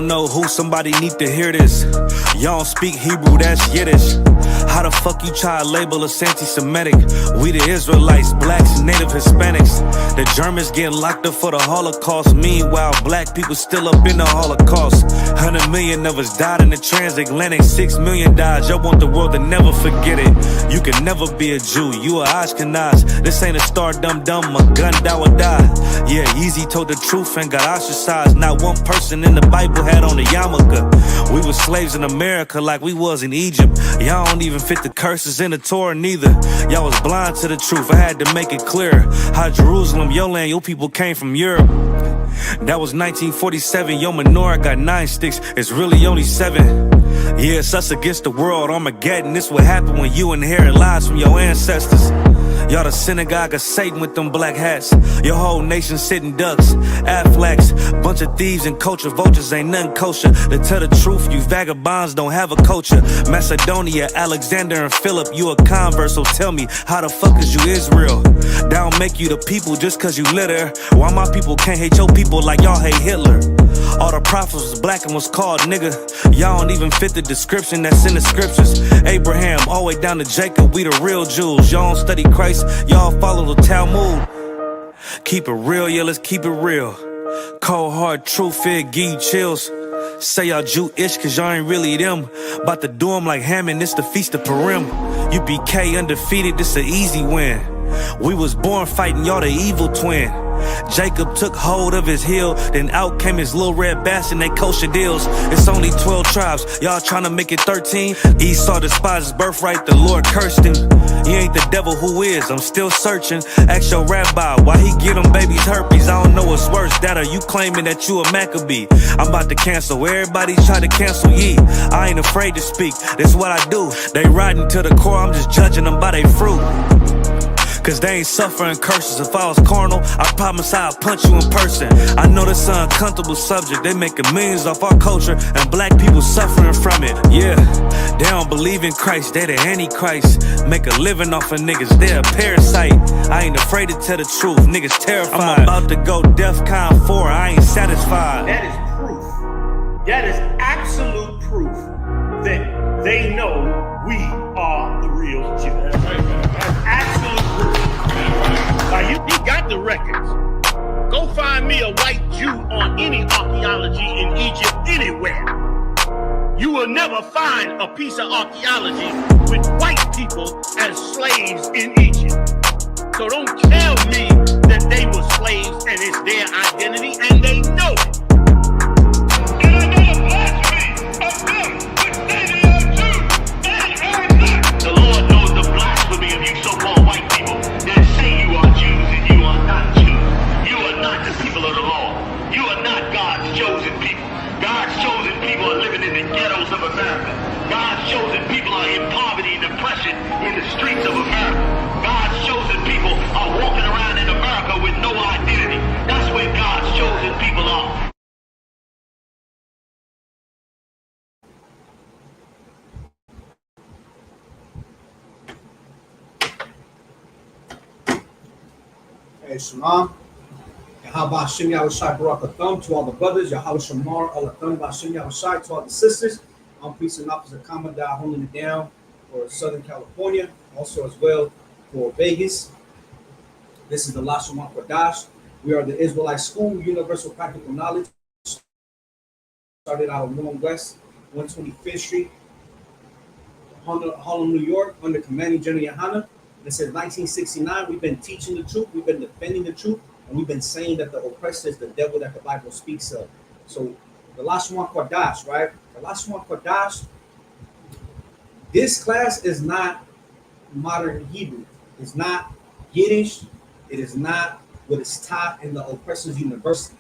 don't know who, somebody need to hear this. Y'all don't speak Hebrew, that's Yiddish. How the fuck you try to label us anti-Semitic? We the Israelites, blacks, native Hispanics. The Germans getting locked up for the Holocaust. Meanwhile, black people still up in the Holocaust. 100 million of us died in the transatlantic. 6 million died, y'all want the world to never forget it. You can never be a Jew, you a Ashkenaz. This ain't a star dum-dum, a gun die or die. Yeah, Yeezy told the truth and got ostracized. Not one person in the Bible had on a yarmulke. We was slaves in America like we was in Egypt. Y'all don't even fit the curses in the Torah neither. Y'all was blind to the truth, I had to make it clear. How Jerusalem, your land, your people came from Europe. That was 1947, your menorah got 9 sticks, it's really only 7. Yeah, it's us against the world, Armageddon. This what happened when you inherit lies from your ancestors. Y'all the synagogue of Satan with them black hats. Your whole nation sitting ducks, Aflacs. Bunch of thieves and culture vultures, ain't nothing kosher. To tell the truth, you vagabonds don't have a culture. Macedonia, Alexander and Philip, you a convert, so tell me, how the fuck is you Israel? That don't make you the people just cause you litter. Why my people can't hate your people like y'all hate Hitler? All the prophets was black and was called nigga. Y'all don't even fit the description that's in the scriptures. Abraham, all the way down to Jacob, we the real Jews. Y'all don't study Christ, y'all follow the Talmud. Keep it real, yeah, let's keep it real. Cold hard truth, it give you chills. Say y'all Jew-ish cause y'all ain't really them. About to do them like Hammond, it's the Feast of Purim. UPK undefeated, this an easy win. We was born fighting, y'all the evil twin. Jacob took hold of his heel, then out came his little red bastard and they kosher deals. It's only 12 tribes, y'all trying to make it 13. Esau despised his birthright, the Lord cursed him. He ain't the devil, who is? I'm still searching. Ask your rabbi, why he get them babies herpes? I don't know what's worse, that or you claiming that you a Maccabee. I'm about to cancel, everybody try to cancel ye. I ain't afraid to speak, that's what I do. They riding to the core, I'm just judging them by their fruit. Cause they ain't suffering curses. If I was carnal, I promise I'd punch you in person. I know this an uncomfortable subject. They making millions off our culture and black people suffering from it. Yeah, they don't believe in Christ, they the Antichrist. Make a living off of niggas, they a parasite. I ain't afraid to tell the truth, niggas terrified. I'm about to go DEFCON 4, I ain't satisfied. That is proof. That is absolute proof that they know we are the real Jews. That's absolute proof. Now, you got the records. Go find me a white Jew on any archaeology in Egypt anywhere. You will never find a piece of archaeology with white people as slaves in Egypt. So don't tell me that they were slaves and it's their identity, and they know it. And I know the blasphemy of them which say they are Jews and are not. The Lord knows the blasphemy of you so-called white people that say you are Jews and you are not Jews. You are not the people of the law. You are not God's chosen people. God's chosen people are living in the ghettos of America. God's chosen people are in poverty and depression in the streets of America. God's chosen people are walking around in America with no identity. That's where God's chosen people are. Hey, Shalom. Yahweh Shem Yahushai Barak Atham to all the brothers. Yahweh Shamar Al Atham Bashem Yahushai to all the sisters. I'm Priest and Officer Commandant holding it down for Southern California, also as well for Vegas. This is the Lashawan Qadash. We are the Israelite School, Universal Practical Knowledge. Started out of Warren West, 125th Street, Harlem, New York, under Commanding General Yohana. And since 1969, we've been teaching the truth, we've been defending the truth, and we've been saying that the oppressor is the devil that the Bible speaks of. So the Lashawan Qadash, right? The Lashawan Qadash, this class is not modern Hebrew. It's not Yiddish. It is not what is taught in the oppressor's university.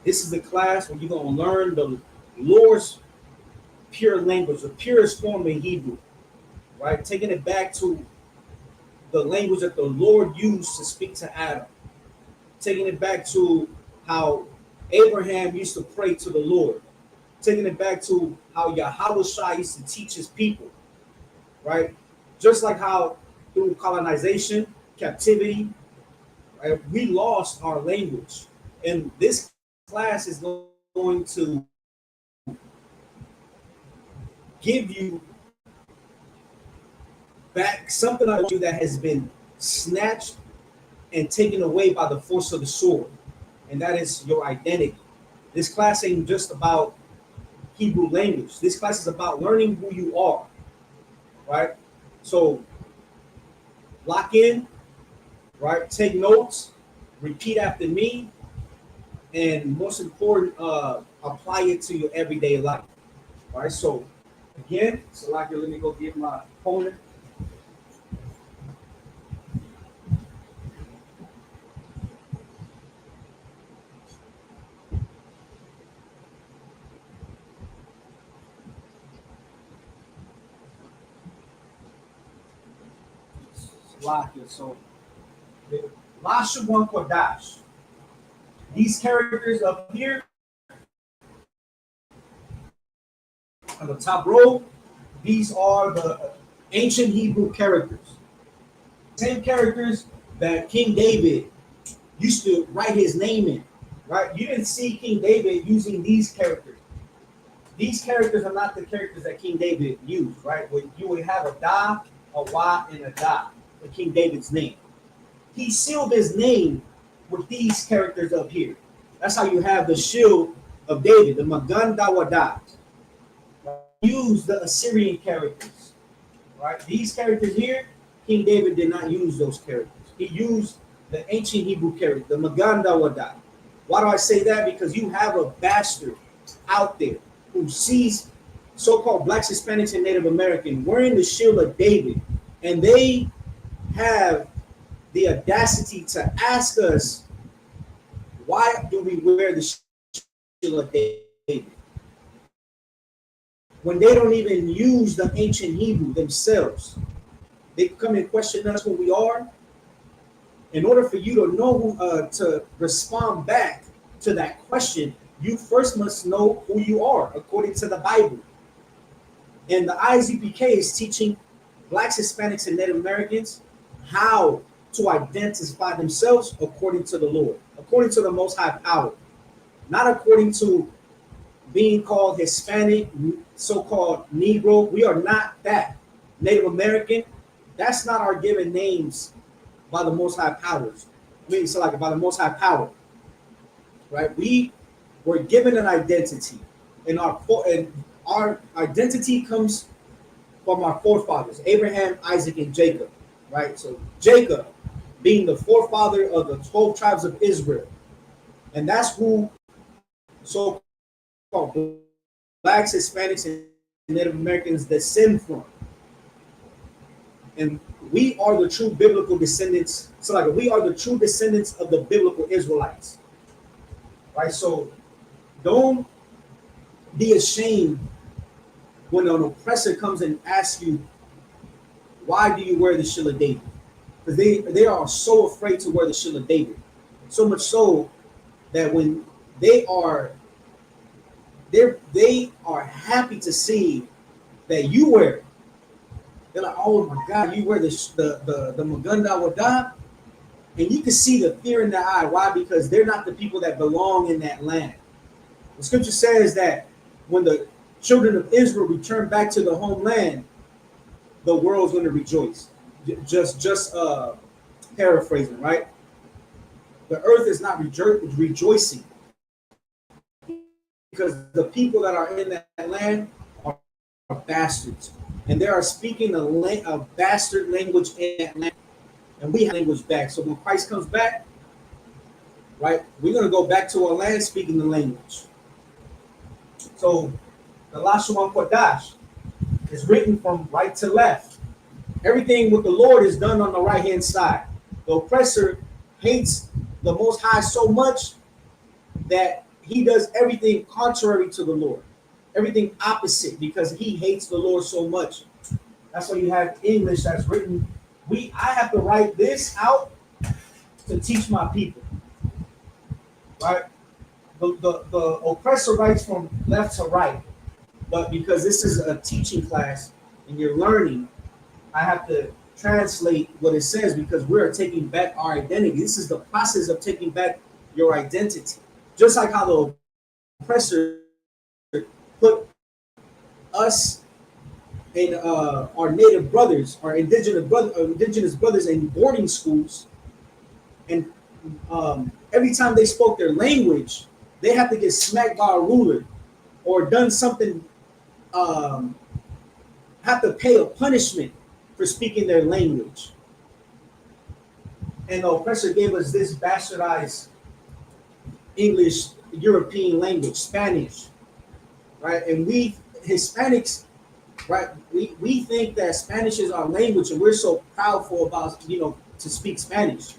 This is the class where you're going to learn the Lord's pure language, the purest form in Hebrew, right? Taking it back to the language that the Lord used to speak to Adam. Taking it back to how Abraham used to pray to the Lord. Taking it back to how Yahushua used to teach his people, right? Just like how through colonization, captivity, right, we lost our language. And this class is going to give you back something out of you that has been snatched and taken away by the force of the sword, and that is your identity. This class ain't just about Hebrew language. This class is about learning who you are, right? So lock in, right? Take notes, repeat after me, and most important, apply it to your everyday life. All right. So again, Salakia, let me go get my opponent. Salakia. So Lashawan Qadash. These characters up here on the top row, these are the ancient Hebrew characters. Same characters that King David used to write his name in, right? You didn't see King David using these characters. These characters are not the characters that King David used, right? Where you would have a da, a wa, and a da for King David's name. He sealed his name with these characters up here. That's how you have the shield of David, the Magan Dawadah. Use the Assyrian characters, right? These characters here, King David did not use those characters. He used the ancient Hebrew character, the Magan Dawadah. Why do I say that? Because you have a bastard out there who sees so-called blacks, Hispanics, and Native American wearing the shield of David, and they have the audacity to ask us, why do we wear the shield of David? When they don't even use the ancient Hebrew themselves. They come and question us who we are. In order for you to know to respond back to that question, you first must know who you are according to the Bible. And the ISUPK is teaching blacks, Hispanics, and Native Americans how to identify themselves according to the Lord, according to the Most High Power, not according to being called Hispanic, so-called Negro. We are not that. Native American, that's not our given names by the Most High Powers. I mean, so like by the Most High Power, right? We were given an identity, and our identity comes from our forefathers, Abraham, Isaac, and Jacob, right? So Jacob being the forefather of the 12 tribes of Israel, and that's who so-called blacks, Hispanics, and Native Americans descend from. And we are the true biblical descendants. So like we are the true descendants of the biblical Israelites. Right? So don't be ashamed when an oppressor comes and asks you, why do you wear the shield of David? Because they are so afraid to wear the shield of David. So much so that when they are happy to see that you wear it. They're like, oh my God, you wear the Maganda Wadah, and you can see the fear in their eye. Why? Because they're not the people that belong in that land. The scripture says that when the children of Israel return back to the homeland, the world's going to rejoice. Just paraphrasing, right? The earth is not rejoicing because the people that are in that land are bastards, and they are speaking a bastard language in that land, and we have language back. So when Christ comes back, right, we're going to go back to our land speaking the language. So the Lashawan Qadash is written from right to left. Everything with the Lord is done on the right-hand side. The oppressor hates the Most High so much that he does everything contrary to the Lord, everything opposite, because he hates the Lord so much. That's why you have English that's written. I have to write this out to teach my people, right? The oppressor writes from left to right, but because this is a teaching class and you're learning, I have to translate what it says because we're taking back our identity. This is the process of taking back your identity. Just like how the oppressor put us and our native brothers, our indigenous brothers in boarding schools, and every time they spoke their language, they had to get smacked by a ruler or done something, um, have to pay a punishment for speaking their language. And the oppressor gave us this bastardized English European language, Spanish, right? And we Hispanics, right? We think that Spanish is our language, and we're so proudful about to speak Spanish.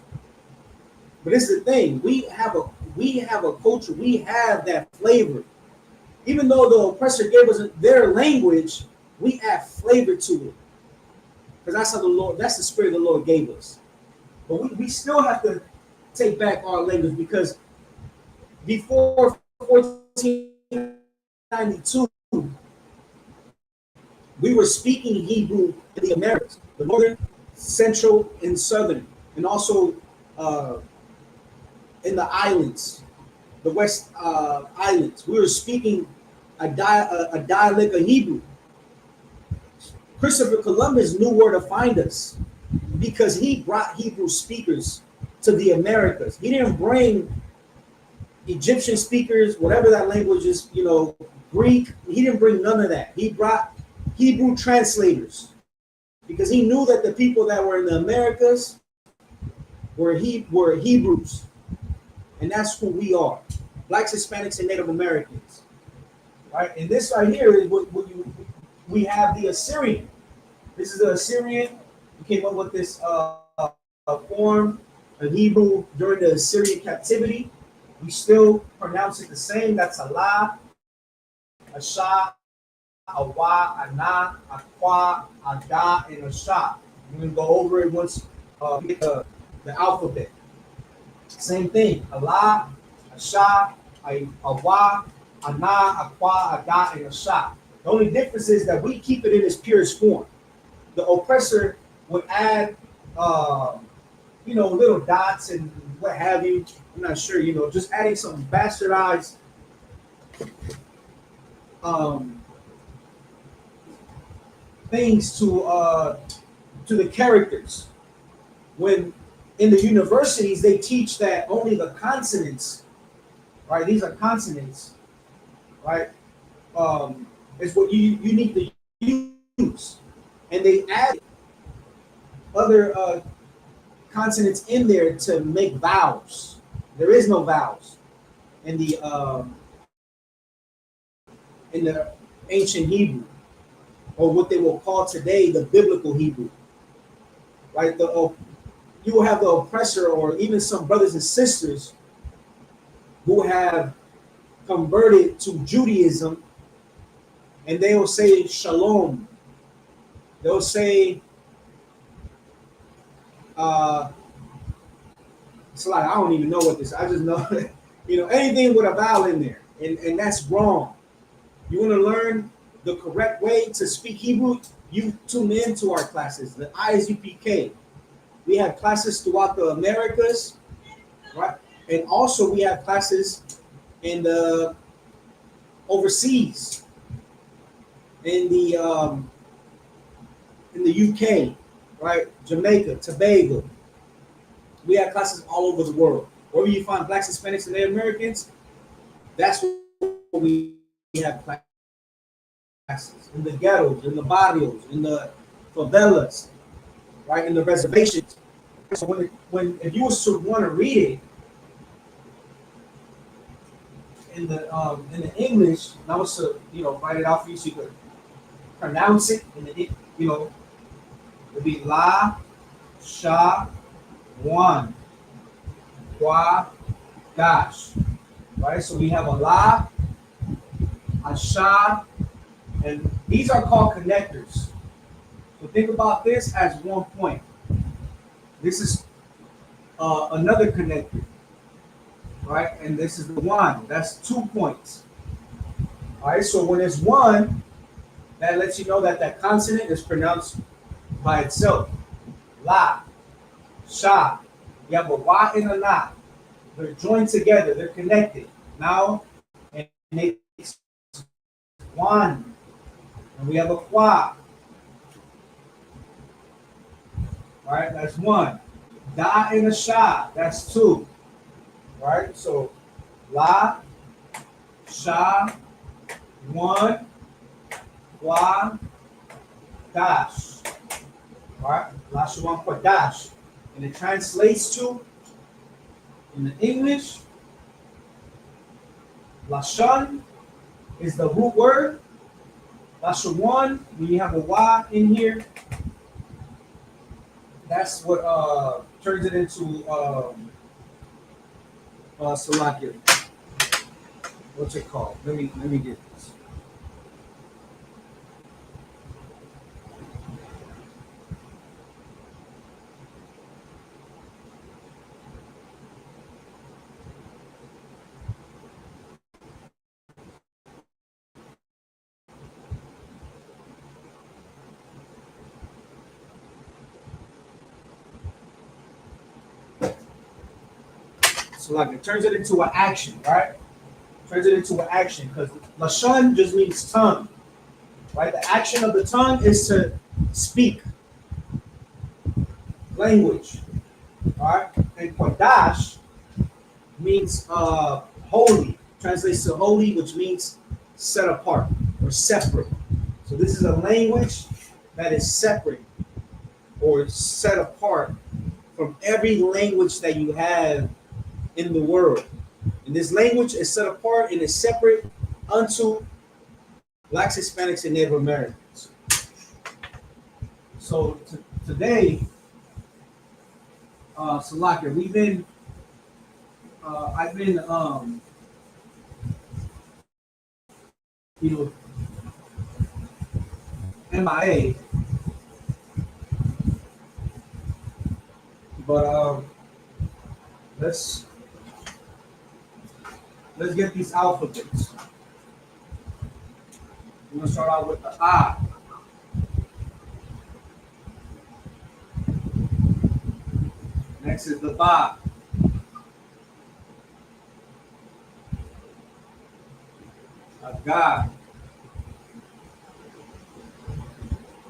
But this is the thing: we have a culture, we have that flavor. Even though the oppressor gave us their language, we add flavor to it because that's how that's the spirit the Lord gave us. But we still have to take back our language because before 1492, we were speaking Hebrew in the Americas, the northern, central, and southern, and also in the islands, the West Islands. We were speaking a dialect of Hebrew. Christopher Columbus knew where to find us because he brought Hebrew speakers to the Americas. He didn't bring Egyptian speakers, whatever that language is, Greek. He didn't bring none of that. He brought Hebrew translators because he knew that the people that were in the Americas were Hebrews. And that's who we are. Blacks, Hispanics, and Native Americans. Right? And this right here is we have the Assyrian. This is the Assyrian. We came up with this form of Hebrew during the Assyrian captivity. We still pronounce it the same. That's Allah, Asha, Awa, Ana, Akwa, Ada, and Asha. We're going to go over it once we get the alphabet. Same thing. Allah, Asha, Awa, Ana, Akwa, Ada, and Asha. The only difference is that we keep it in its purest form. The oppressor would add, little dots and what have you. I'm not sure, just adding some bastardized things to the characters. When in the universities they teach that only the consonants, right? These are consonants, right? Is what you need to use, and they add other consonants in there to make vowels. There is no vowels in the ancient Hebrew, or what they will call today the biblical Hebrew. Right? You will have the oppressor, or even some brothers and sisters who have converted to Judaism, and they will say shalom. They'll say, it's like, I don't even know what this, I just know, anything with a vowel in there. And that's wrong. You want to learn the correct way to speak Hebrew, you tune into our classes, the ISUPK. We have classes throughout the Americas, right? And also we have classes in the overseas, in the UK, right? Jamaica, Tobago. We have classes all over the world. Wherever you find Blacks, Hispanics, and Native Americans, that's where we have classes. In the ghettos, in the barrios, in the favelas, right? In the reservations. So if you was to want to read it in the English, and I was to write it out for you so you could pronounce it, and it'd be La Sha Wan Qadash. Right? So we have a La, a Sha, and these are called connectors. So think about this as one point. This is another connector, right? And this is the one. That's 2 points. All right. So when it's one, that lets you know that that consonant is pronounced by itself. La, Sha. You have a Wa and a Na. They're joined together. They're connected. Now, and it's one. And we have a Kwa. Right? That's one. Da and a sha, that's two. Right? So la, sha, one, wa, dash. Right? Lashawan Qadash. And it translates to, in the English, Lashon is the root word. Lashawan, when you have a wa in here, that's what turns it into Salakia. What's it called? Let me get this. Salakia turns it into an action, right? Turns it into an action because lashon just means tongue, right? The action of the tongue is to speak language, all right? And kodash means holy, translates to holy, which means set apart or separate. So this is a language that is separate or set apart from every language that you have in the world. And this language is set apart and is separate unto blacks, Hispanics, and Native Americans. So today, Salakia, I've been, you know, MIA, but let's get these alphabets. We're gonna start out with the A. Next is the Ba. Aga.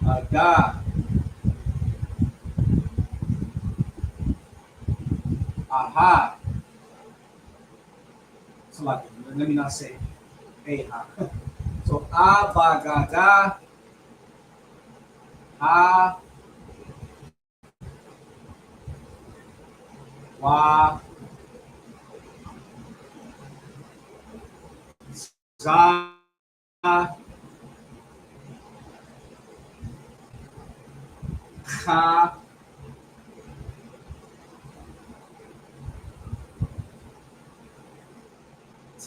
Aga. Aha. So like, let me not say aha. So abagada. A. Wa. Za. Ka.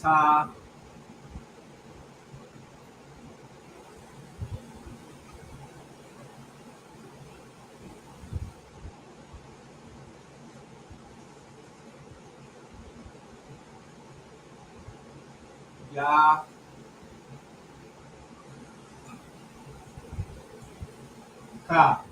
Ta. Ya. Ka.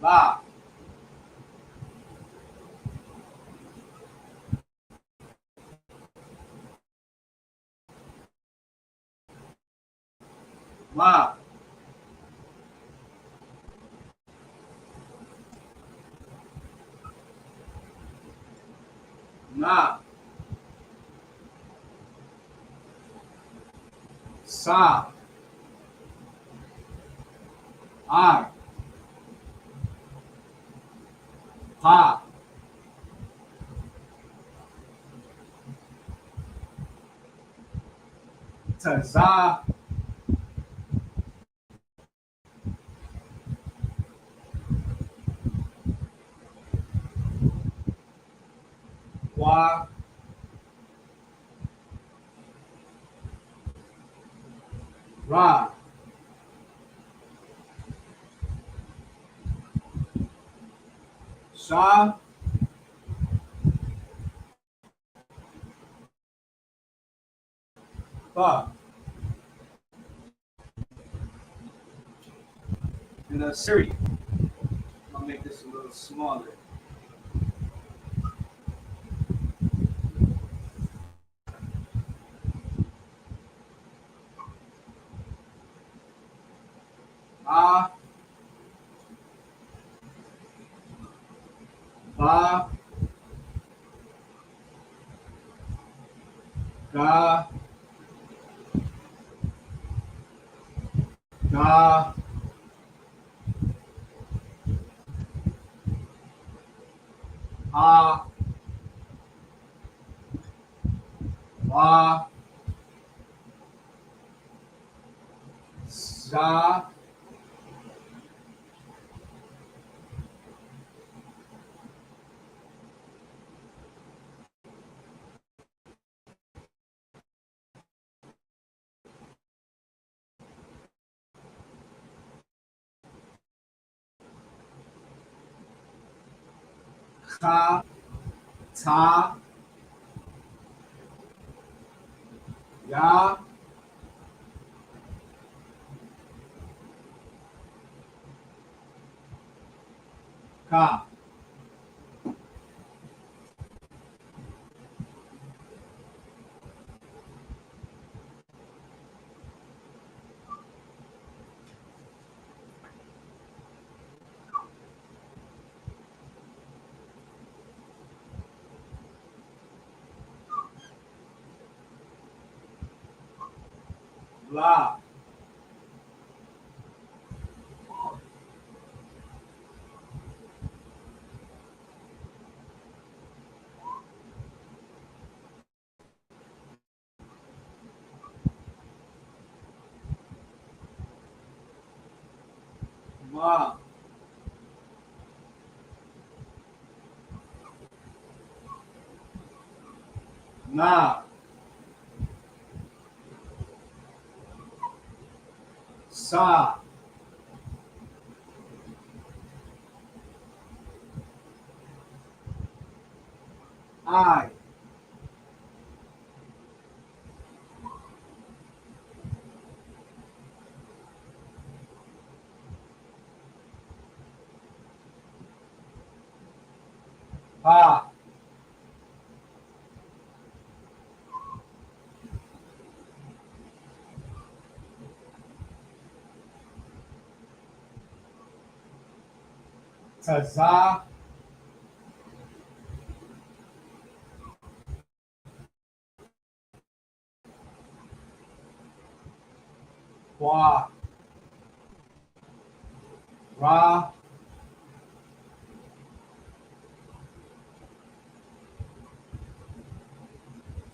Ba. Ma. Na. Sa. Ar. Pa. Taza. Wa. Ra. Sha. Ba. in Assyrian. I'll make this a little smaller. Ah, ba, ga, ga, ha, wa, za, ka, ta, ya, ka. La, ma, na, sa, I, pa, ta, za, wa, ra,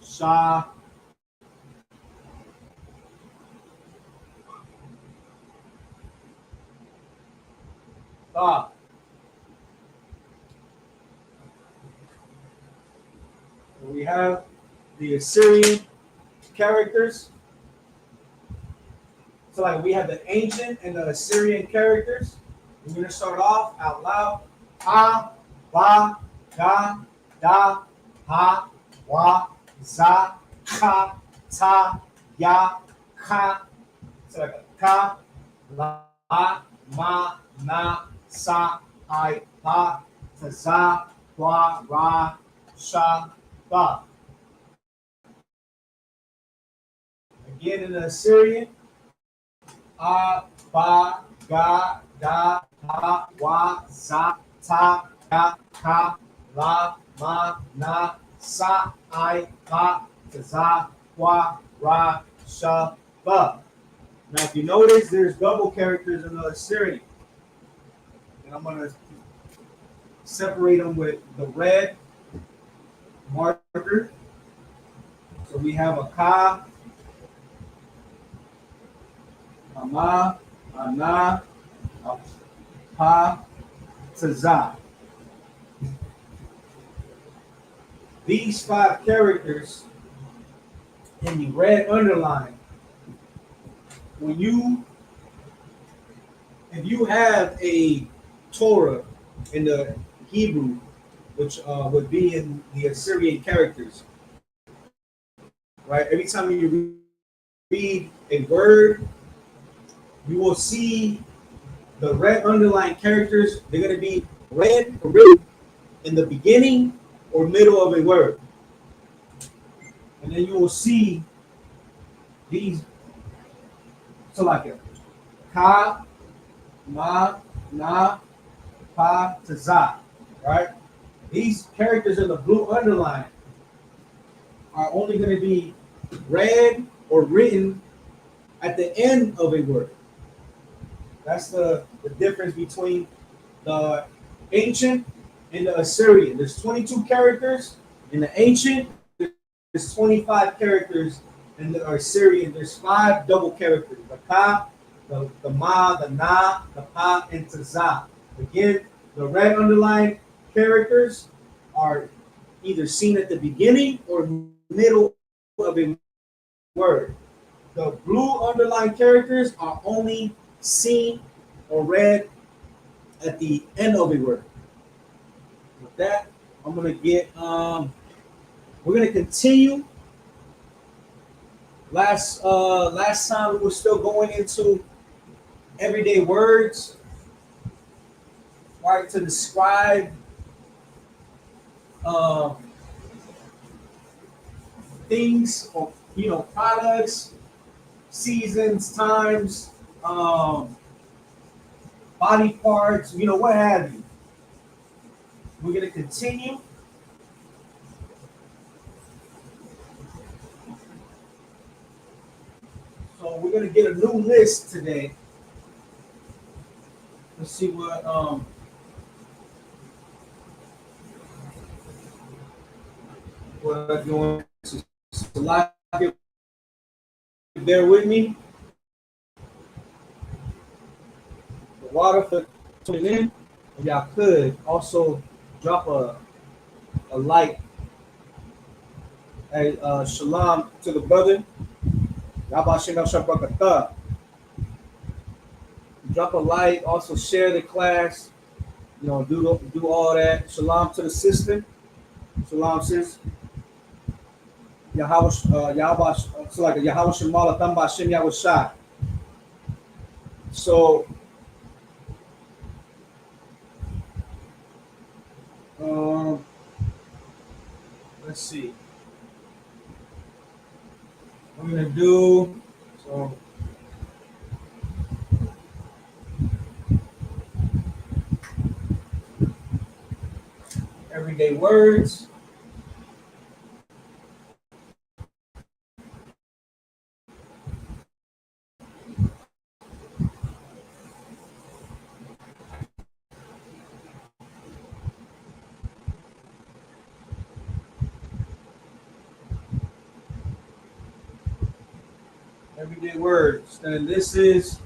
sha, ta. We have the Assyrian characters. So like we have the ancient and the Assyrian characters. We're gonna start off out loud. Ha, ba, ga, da, ha, wa, za, ka, ta, ya, ka. So like a ka, la, ma, na, sa, I, pa, ta, za, wa, ra, sha, ba. Again in the Assyrian. A, ba, ga, da, ha, wa, za, ta, ya, ka, la, ma, na, sa, I, pa, ta, za, wa, ra, sha, ba. Now, if you notice, there's double characters in the Assyrian. And I'm going to separate them with the red marker. So we have a ka, a ma, a na, a pa, ta, za. These 5 characters in the red underline, if you have a Torah in the Hebrew, which would be in the Assyrian characters, right? Every time you read a word, you will see The red underlined characters, they're going to be red or written in the beginning or middle of a word. And then you will see these. So like it. Ka, ma, na, pa, to za. Right? These characters in the blue underline are only going to be read or written at the end of a word. That's the difference between the ancient and the Assyrian. There's 22 characters in the ancient, there's 25 characters in the Assyrian. There's 5 double characters: the ka, the ma, the na, the pa, and the za. Again, the red underlined characters are either seen at the beginning or middle of a word. The blue underlined characters are only seen or read at the end of a word. With that, I'm gonna get we're gonna continue. Last time we were still going into everyday words, right, to describe things or products, seasons, times, body parts, what have you. We're gonna continue. So we're gonna get a new list today. Let's see what I'm doing. So bear with me. The water for tuning in. If y'all could also drop a like. Hey, shalom to the brother. Drop a like. Also share the class. Do all that. Shalom to the sister. Shalom, sis. Yahweh, so like Yahweh Shemala Thamba Shem Yahweh Shai. So, let's see. What we're gonna do. So, everyday words. Everyday words. And this is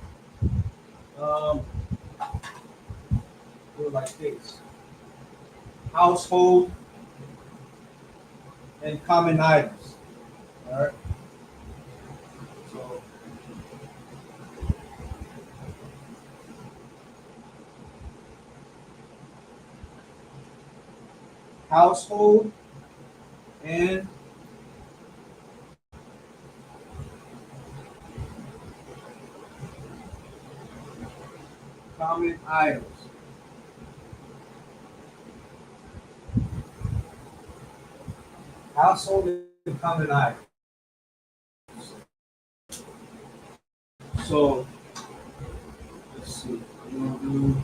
like this. Household and common items. All right. So household and common items. Household and common items. So let's see. I'm gonna do.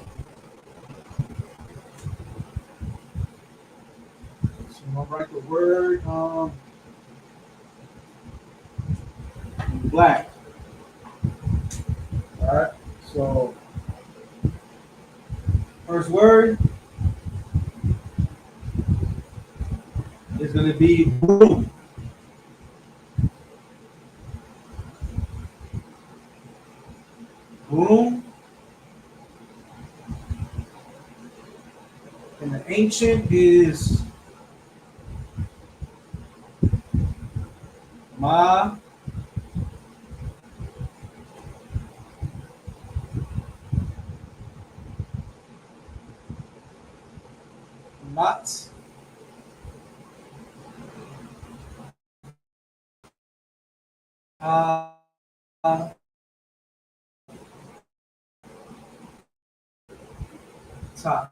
So I'm gonna write the word black. All right. So first word is going to be broom. Broom. And the ancient is ma. Mat. Uh, Matata.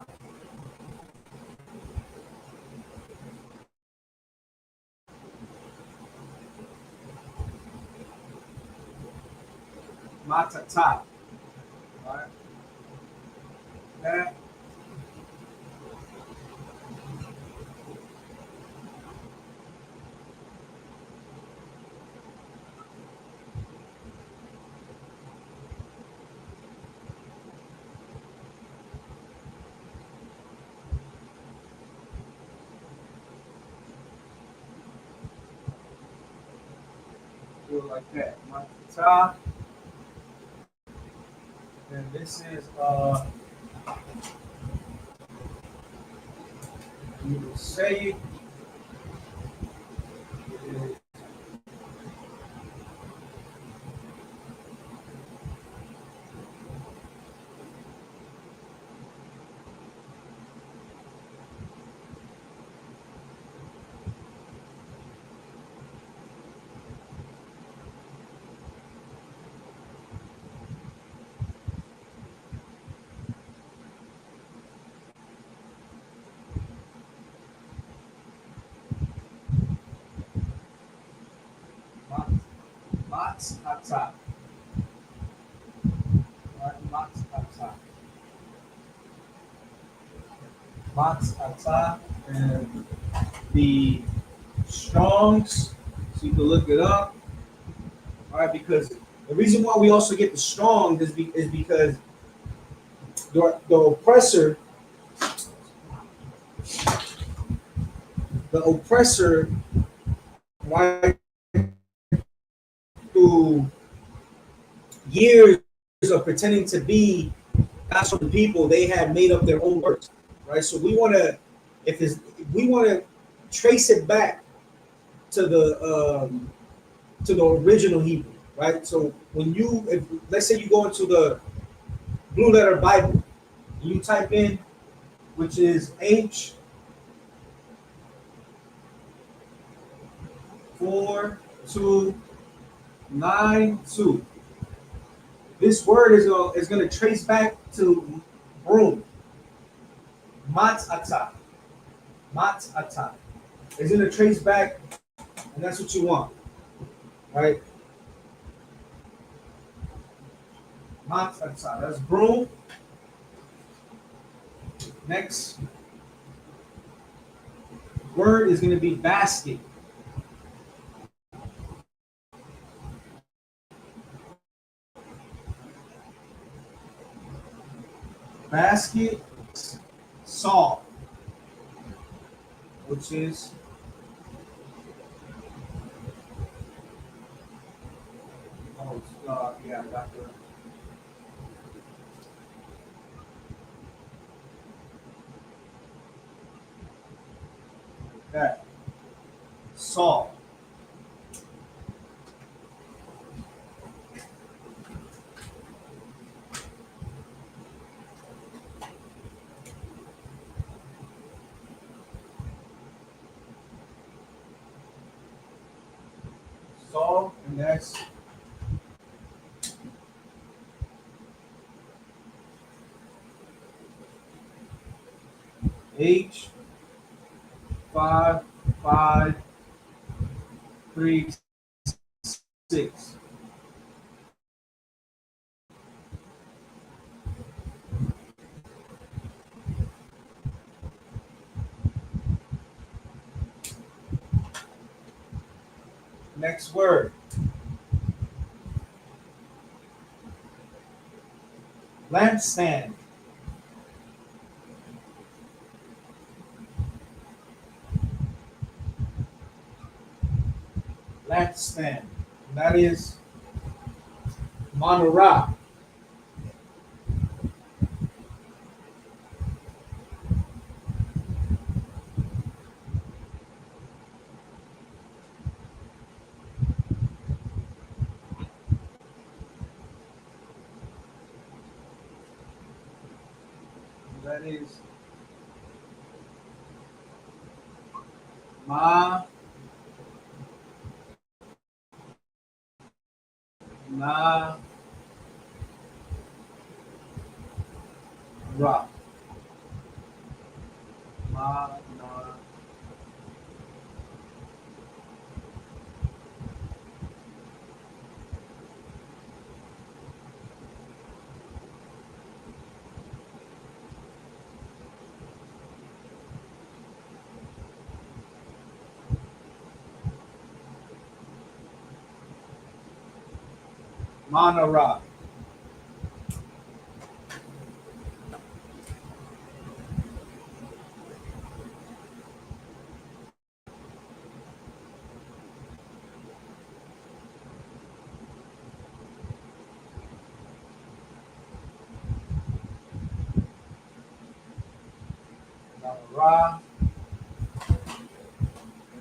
Matata. All right. That. Do it like that. Matata. And this is you will say it. Matata. Right, matata. Matata. And the Strongs, so you can look it up. All right, because the reason why we also get the Strong is because the oppressor, right, through years of pretending to be God's own people, they had made up their own words, right? So we want to, if we want to trace it back to the original Hebrew, right? So when if let's say you go into the Blue Letter Bible, you type in, which is H4292. This word is going to trace back to broom. Matata. Matata. It's going to trace back, and that's what you want, right? Matata. That's broom. Next word is going to be basket. Basket, salt, which is yeah, I got that salt. Salt, and that's H5536. Next word. Lampstand. Lampstand. And that is Manorah. That is Ma Na Ra. Manara. Manara.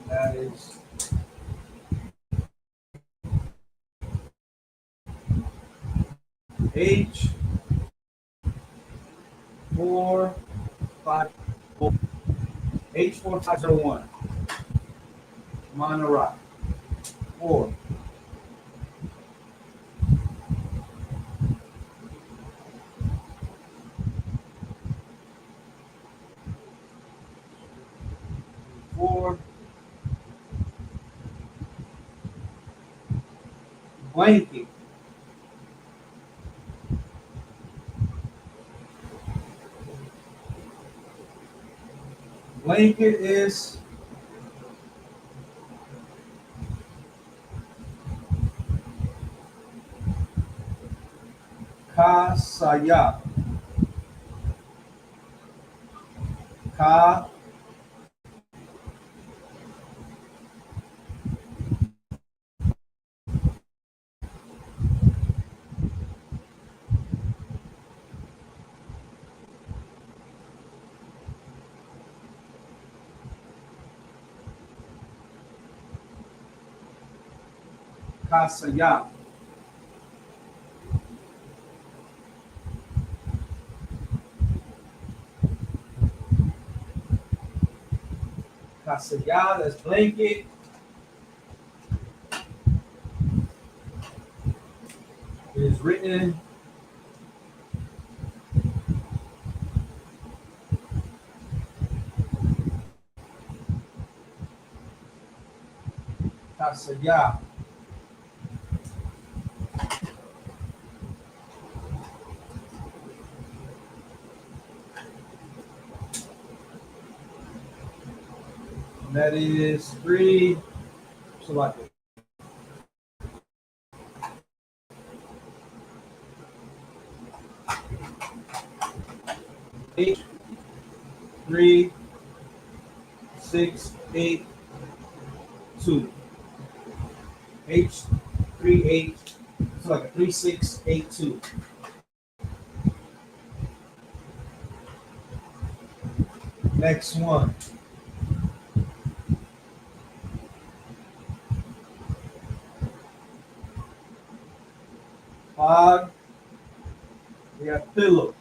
And that is H 45 H4501. Manara. 4. 4. Blanket. Blanket is Kasaya. Ka Kasaya. Kasaya, that's blanket. It is written Kasaya. And that is 3. Select it. H 3 6 8 2. H 3 8. Select it. 3 6 8 2. Next one. Five. We have pillow.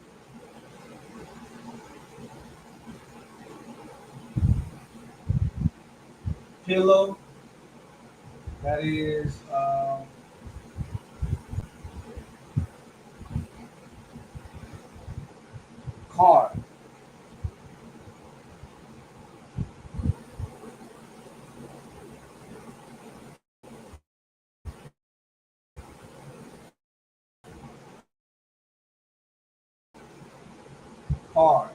Pillow. That is car. Car.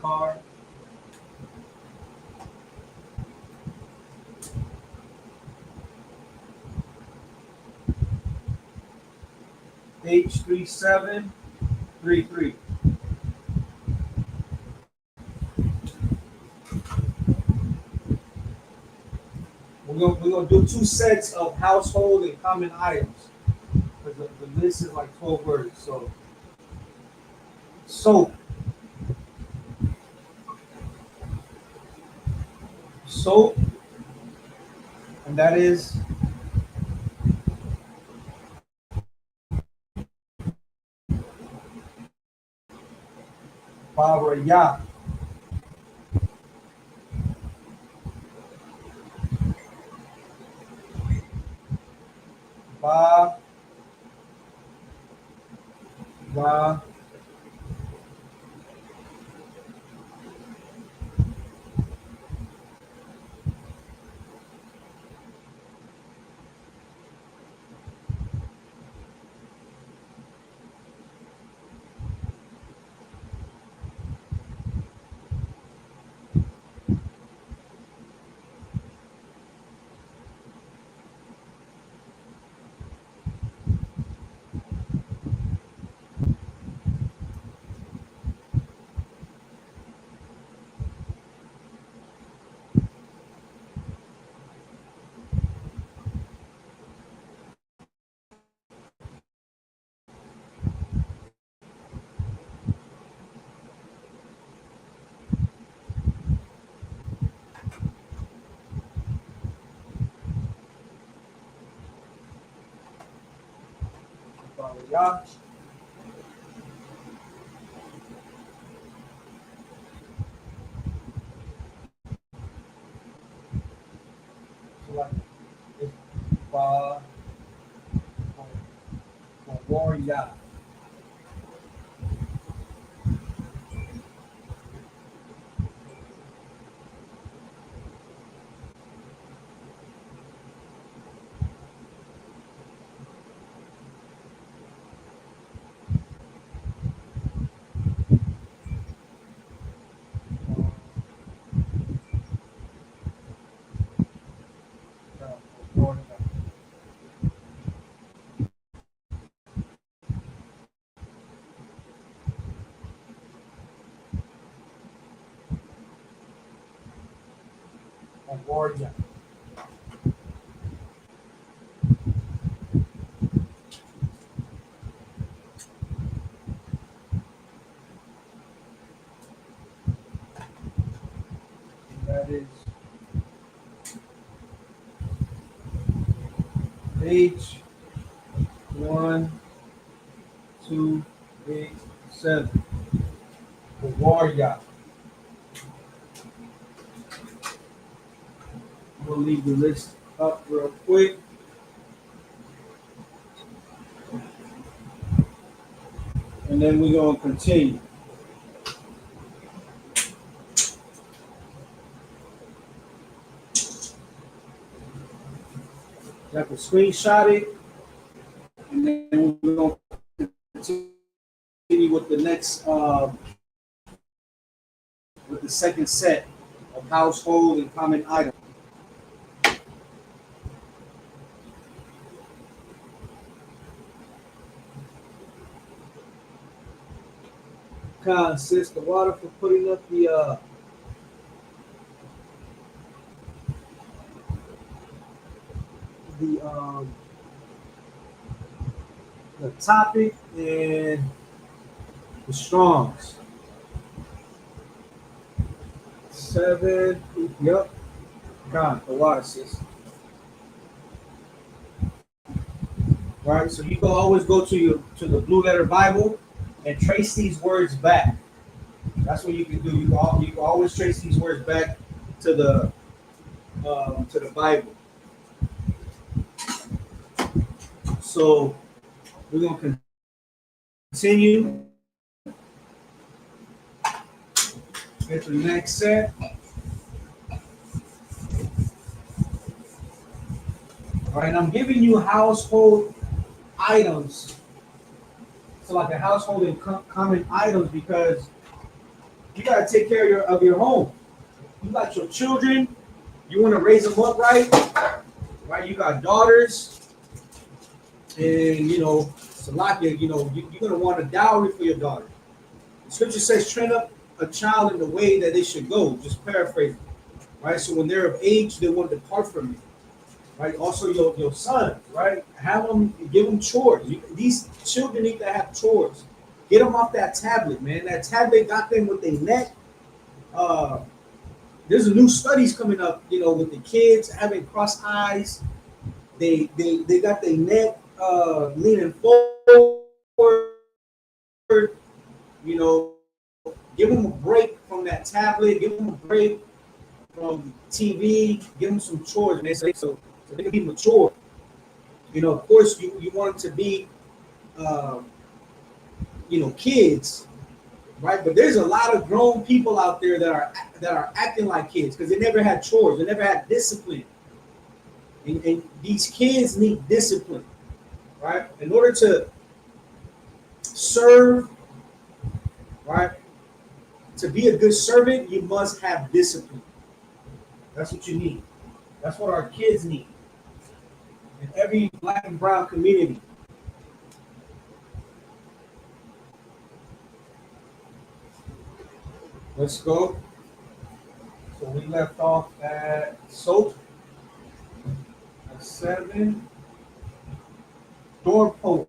Car. H3733. We're gonna do 2 sets of household and common items. Because the list is like 12 words. So soap. Soap. And that is Baraya. Yah. So like it's Yah. Warrior. That is page 1287. The Warrior. We'll leave the list up real quick. And then we're going to continue. You have to screenshot it. And then we're going to continue with the next, with the second set of household and common items. Sis, the water for putting up the topic and the Strongs. 7. Yep. God, the water, sis. Right, so you can always go to the Blue Letter Bible and trace these words back. That's what you can do. You can always trace these words back to the Bible. So we're gonna continue. Get to the next set. All right, I'm giving you household items. So like a household and common items because you gotta take care of your home. You got your children. You want to raise them up right. You got daughters, and Salakia. You're gonna want a dowry for your daughter. The scripture says, "Train up a child in the way that they should go." Just paraphrasing, right? So when they're of age, they won't depart from it. Right. Also, your sons, right? Have them, give them chores. These children need to have chores. Get them off that tablet, man. That tablet got them with their neck. There's a new studies coming up, with the kids having cross eyes. They got their neck leaning forward. Give them a break from that tablet. Give them a break from TV. Give them some chores, man. So they can be mature. Of course, you want them to be, kids, right? But there's a lot of grown people out there that are acting like kids because they never had chores. They never had discipline. And these kids need discipline, right? In order to serve, right? To be a good servant, you must have discipline. That's what you need. That's what our kids need. In every black and brown community. Let's go. So we left off at soap. At 7. Doorpost.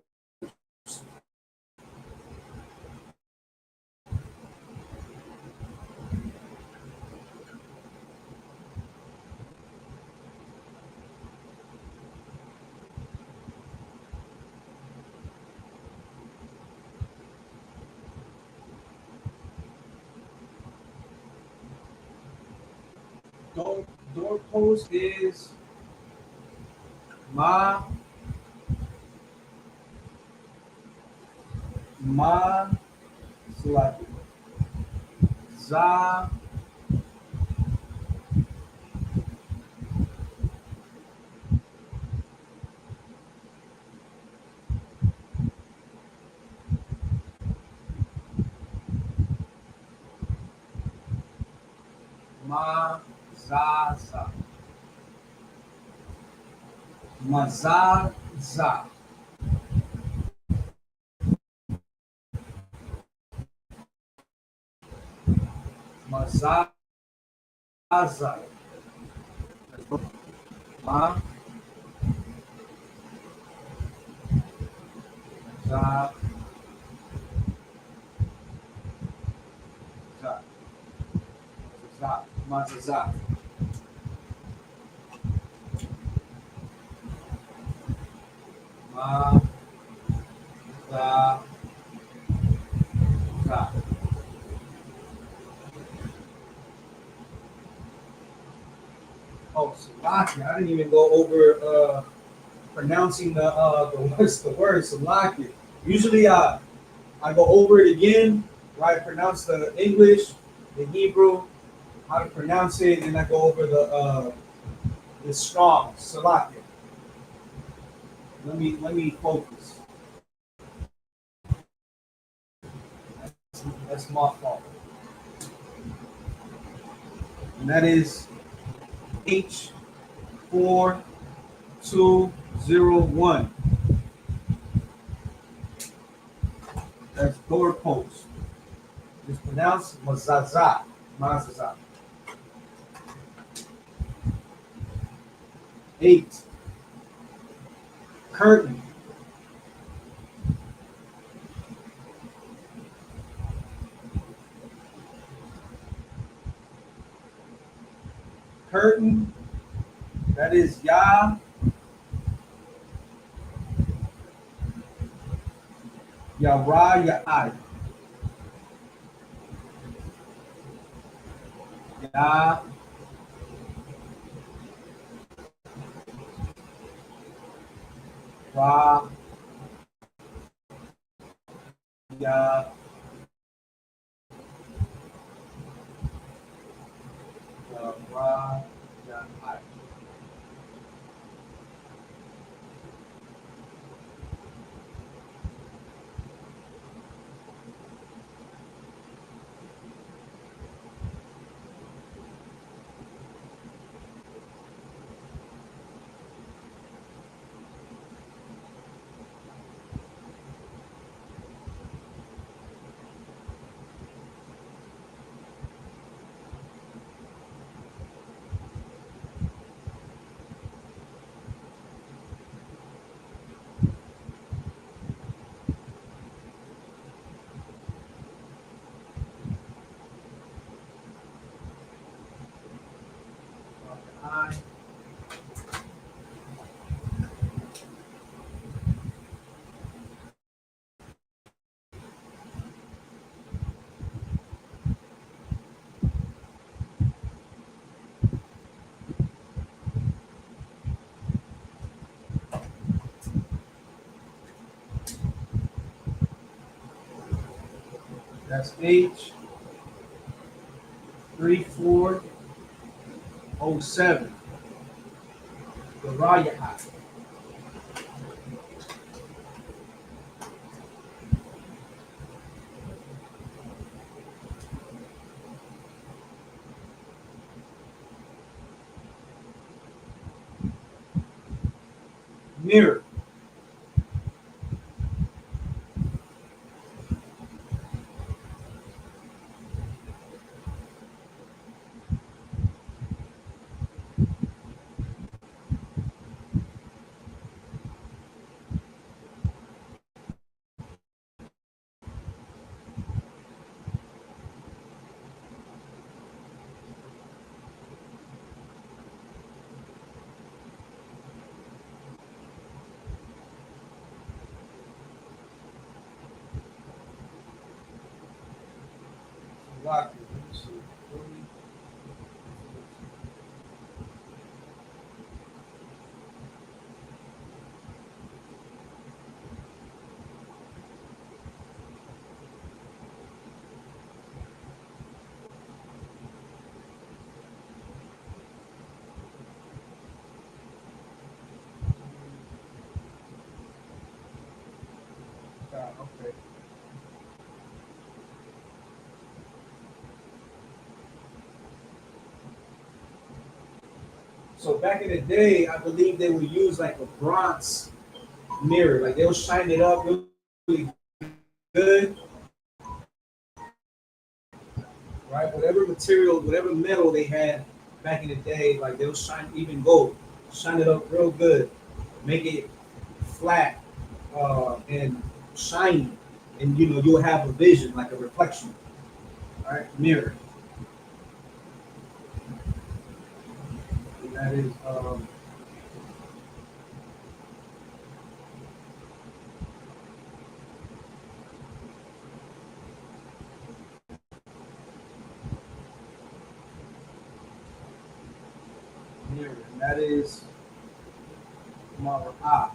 Doorpost is ma ma Salaki. Za ma za za. Mazaza. Mazaza. Ma za za za mazaza. Ma za za. Oh, Salaki. I didn't even go over pronouncing the word Salaki. Usually I go over it again, right? Pronounce the English, the Hebrew, how to pronounce it, and I go over the strong Salaki. Let me focus. That's my fault. And that is H4201. That's doorpost. It's pronounced Mazaza. Mazaza. 8. Curtain. Curtain. That is Ya. Yara Ya'ai. Ya. Ra. Ya. Yara Ya'ai. I. That's H3407. The Raya. Mirror. Lock it. Let me see. So back in the day, I believe they would use like a bronze mirror, like they'll shine it up really good, right? Whatever material, whatever metal they had back in the day, like they'll shine even gold, shine it up real good, make it flat and shiny, and you'll have a vision like a reflection, right? Mirror. And that is mirror. And that is Mara'ah.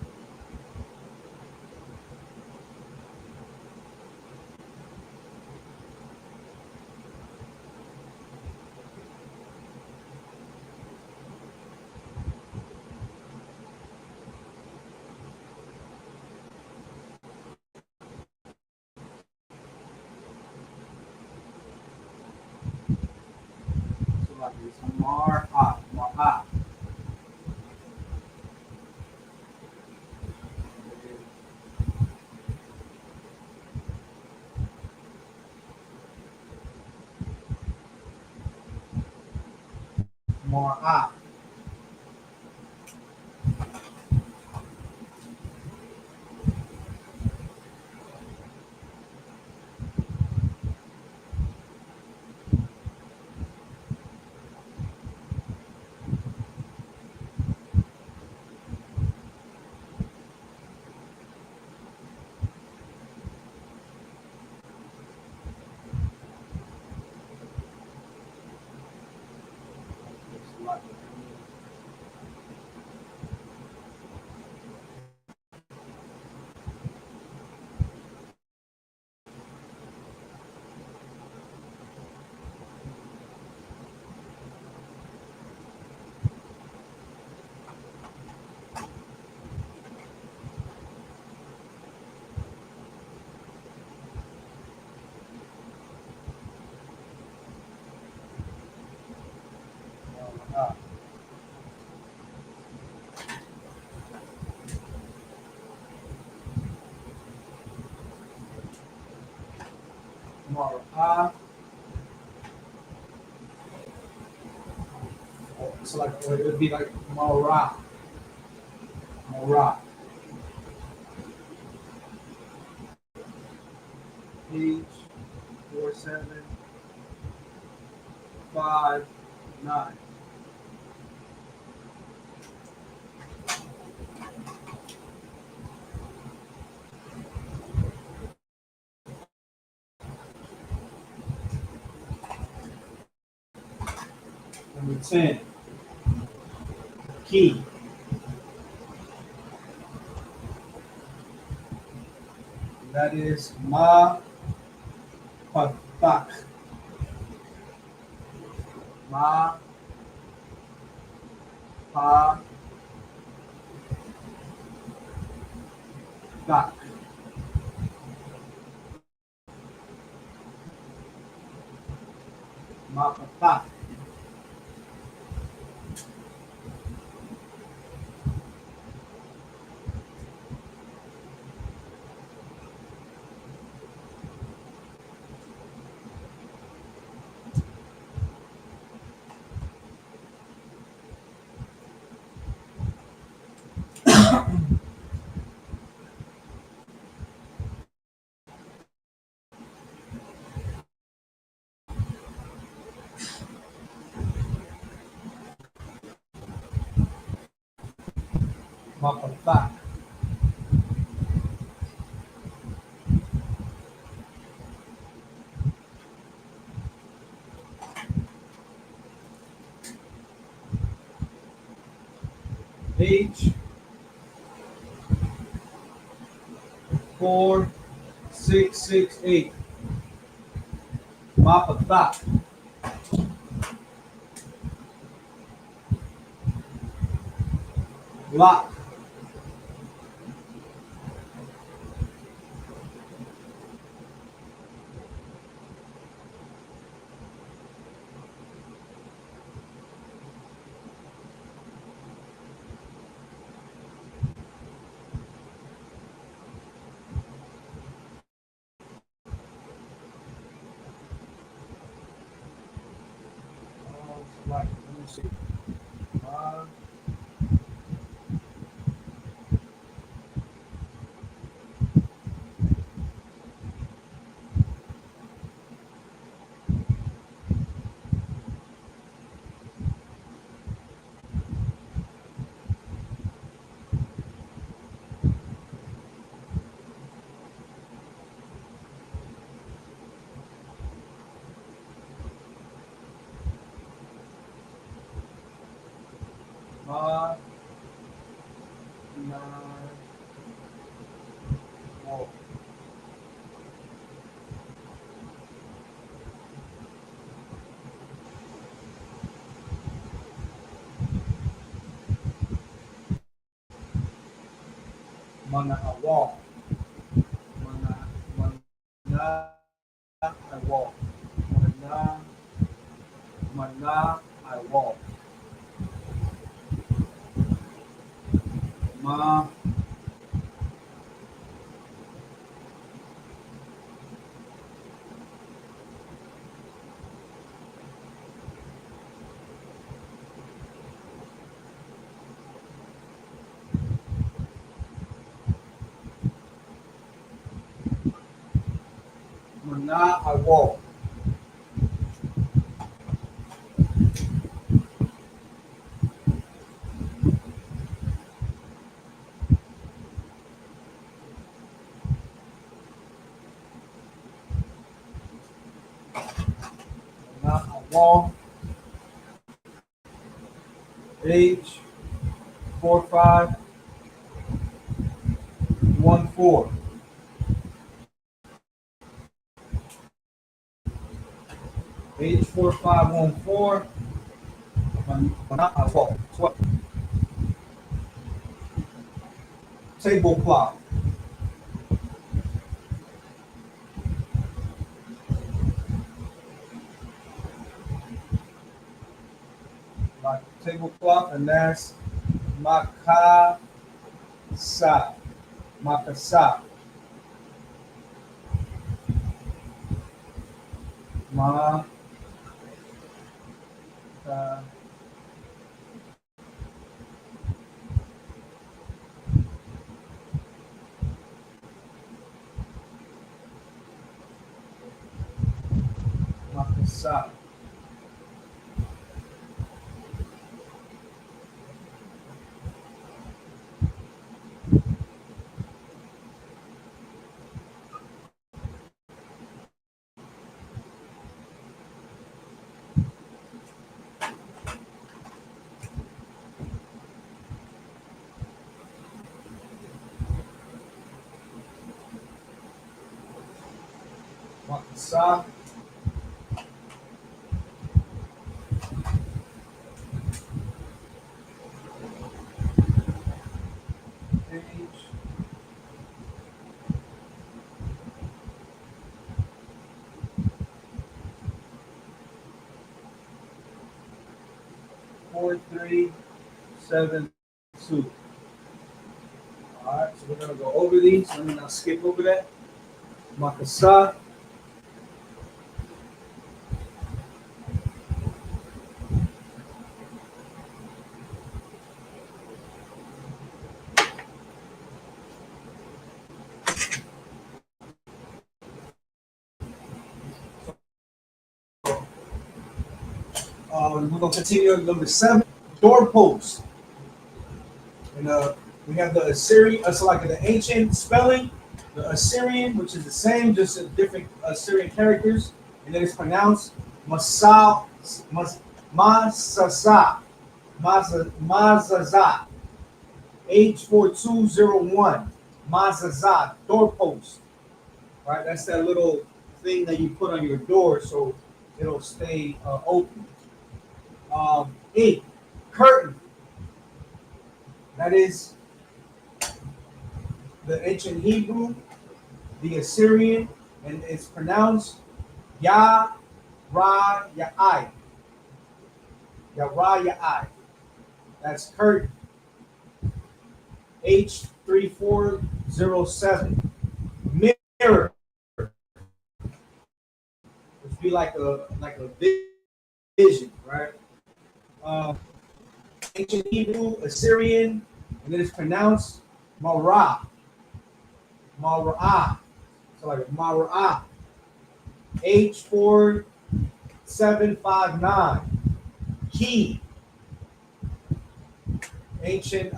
So like it's Mara'ah. Mara'ah. Mara'ah. Mara'ah. Mara'ah. So like it would be like Mara'ah. Mara'ah. Page 4759. Number 10. Key. That is Ma Patak. Ma Pa Tak. Ma Patak. Ma Patak. Page 4668. Ma Patak. Lock. Like, let me see. Ma, ma, na, wo. Mana awa. Mana awa. Mana awa. Ma, mana awa. Mana awa. Age 4514. Age 4514. Mana awa. 12. Tablecloth. Like tablecloth, and that's makasa. Makasa. Ma, makasa. Makasa. Age 4372. Alright, so we're gonna go over these. Let me not skip over that. Makasa. We're gonna continue at number 7. Doorpost. And we have the Assyrian, so like the ancient spelling, the Assyrian, which is the same, just different Assyrian characters, and then it's pronounced Masasa, Mazaza, H4201, Mazaza, doorpost. Right, that's that little thing that you put on your door so it'll stay open. 8, curtain. That is the ancient Hebrew, the Assyrian, and it's pronounced Ya Ra Ya'ai. Ya Ra Ya'ai. That's curtain. H3407. Mirror. Which be like a vision, right? ancient Hebrew, Assyrian, and it is pronounced Marah. Marah. So like Marah. H4759. Key. Ancient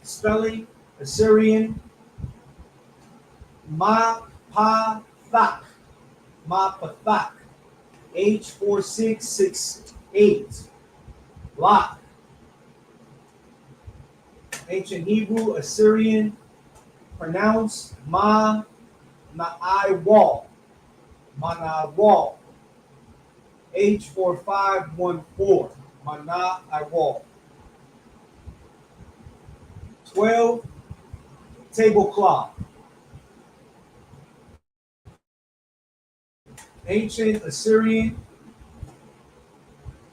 spelling, Assyrian, Ma-pa-thak. Ma-pa-thak. H4668. Lock. Ancient Hebrew, Assyrian, pronounced Ma-na-I-wall. Ma-na-wall. H4514. Ma-na-I-wall. 12. Tablecloth. Ancient Assyrian,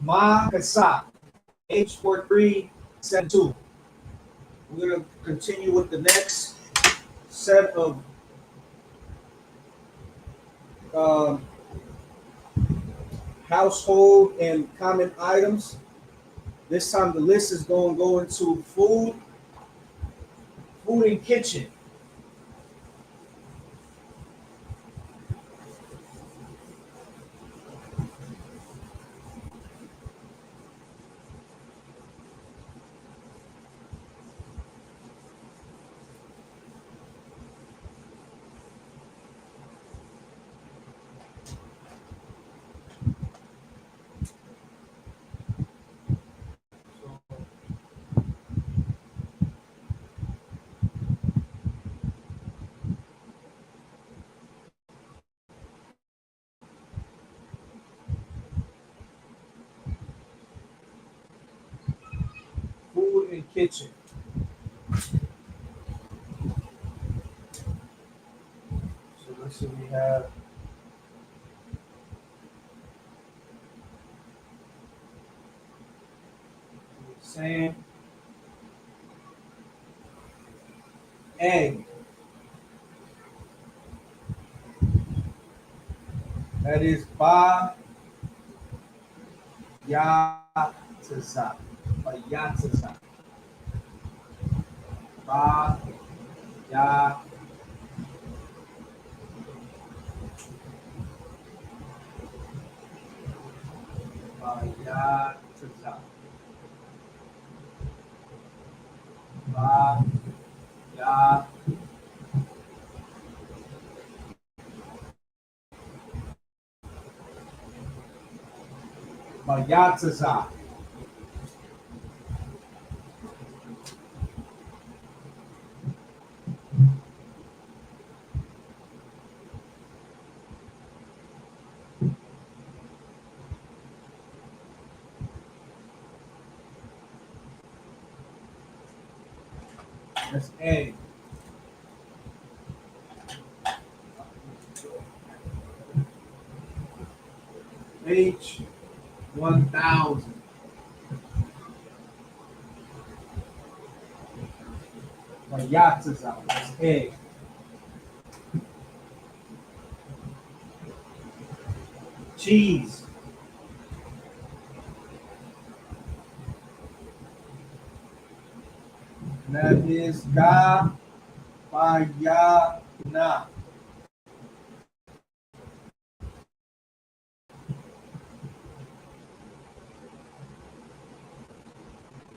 Ma-kasa. H4372. We're going to continue with the next set of household and common items. This time the list is going to go into food and kitchen. Food and kitchen. So let's see, we have sand, egg. That is ba yataza. Ba yataza. Ba ya. Ba yataza. Ba ya. Ba yataza. That's egg. H1000. My yachts is out. That's egg. Cheese. And that is ga bayana.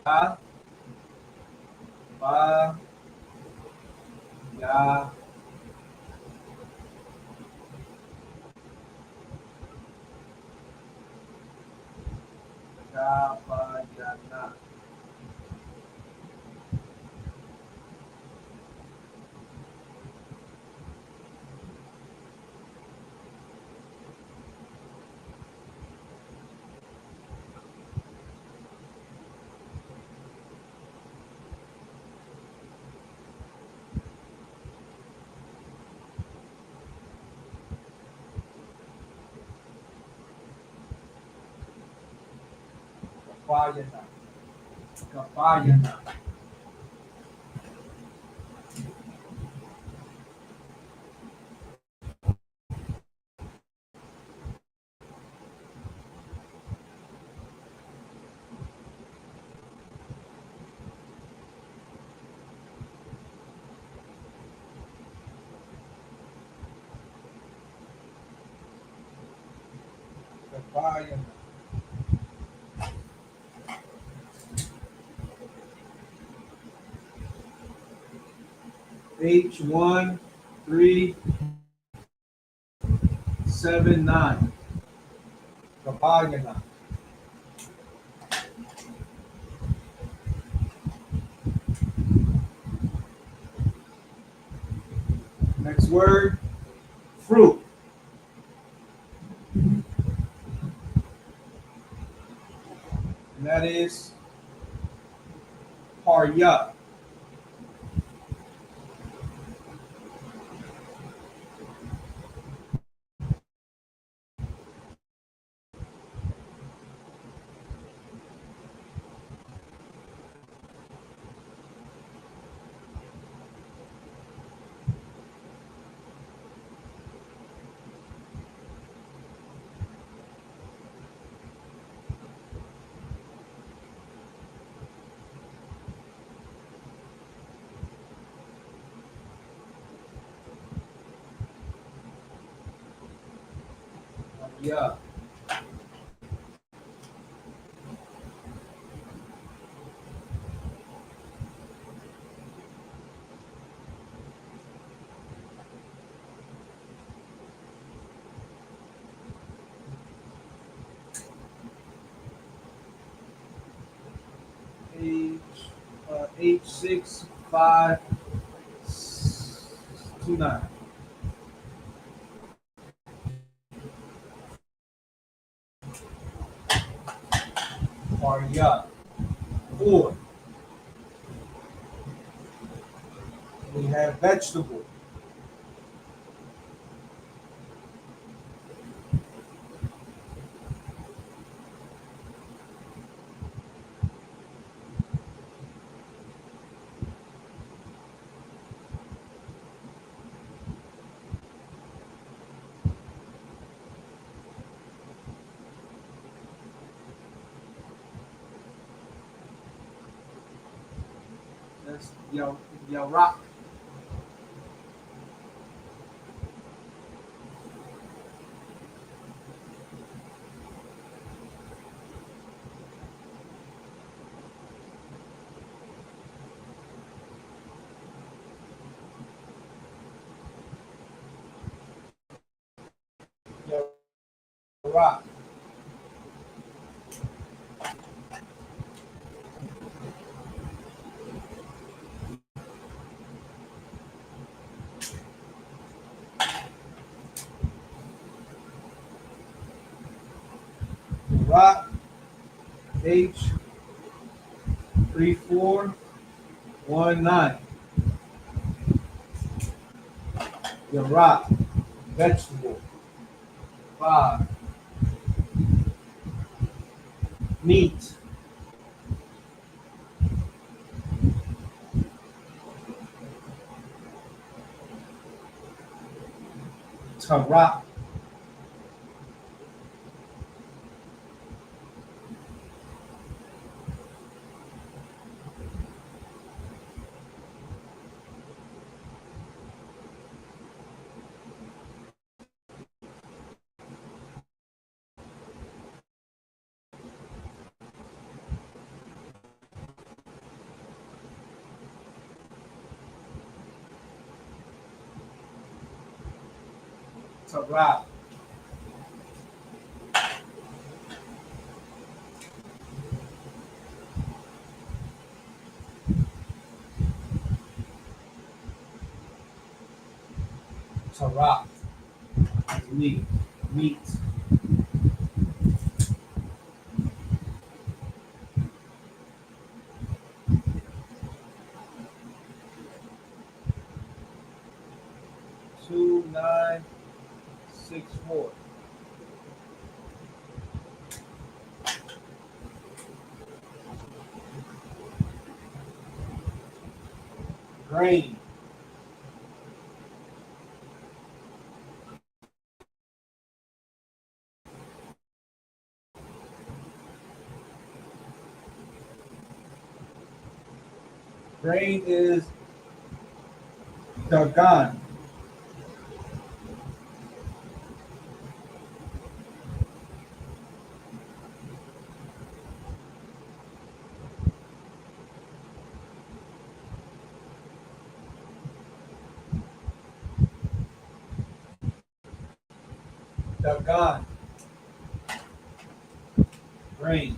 Ga ba ya. Ga bayana. Kapayana. Kapayana. H1379. Kapayana. Next word, fruit. And that is parya. Parya. H6529. Parya. 4. We have vegetable. That's Yarak. Yarak. Yarak. H3419. Yarak. Vegetable. 5. Meat. Tarak. Tarak. Tarak. Meat. Meat. Two 964. Grain. Grain is Dagan. God. Rain.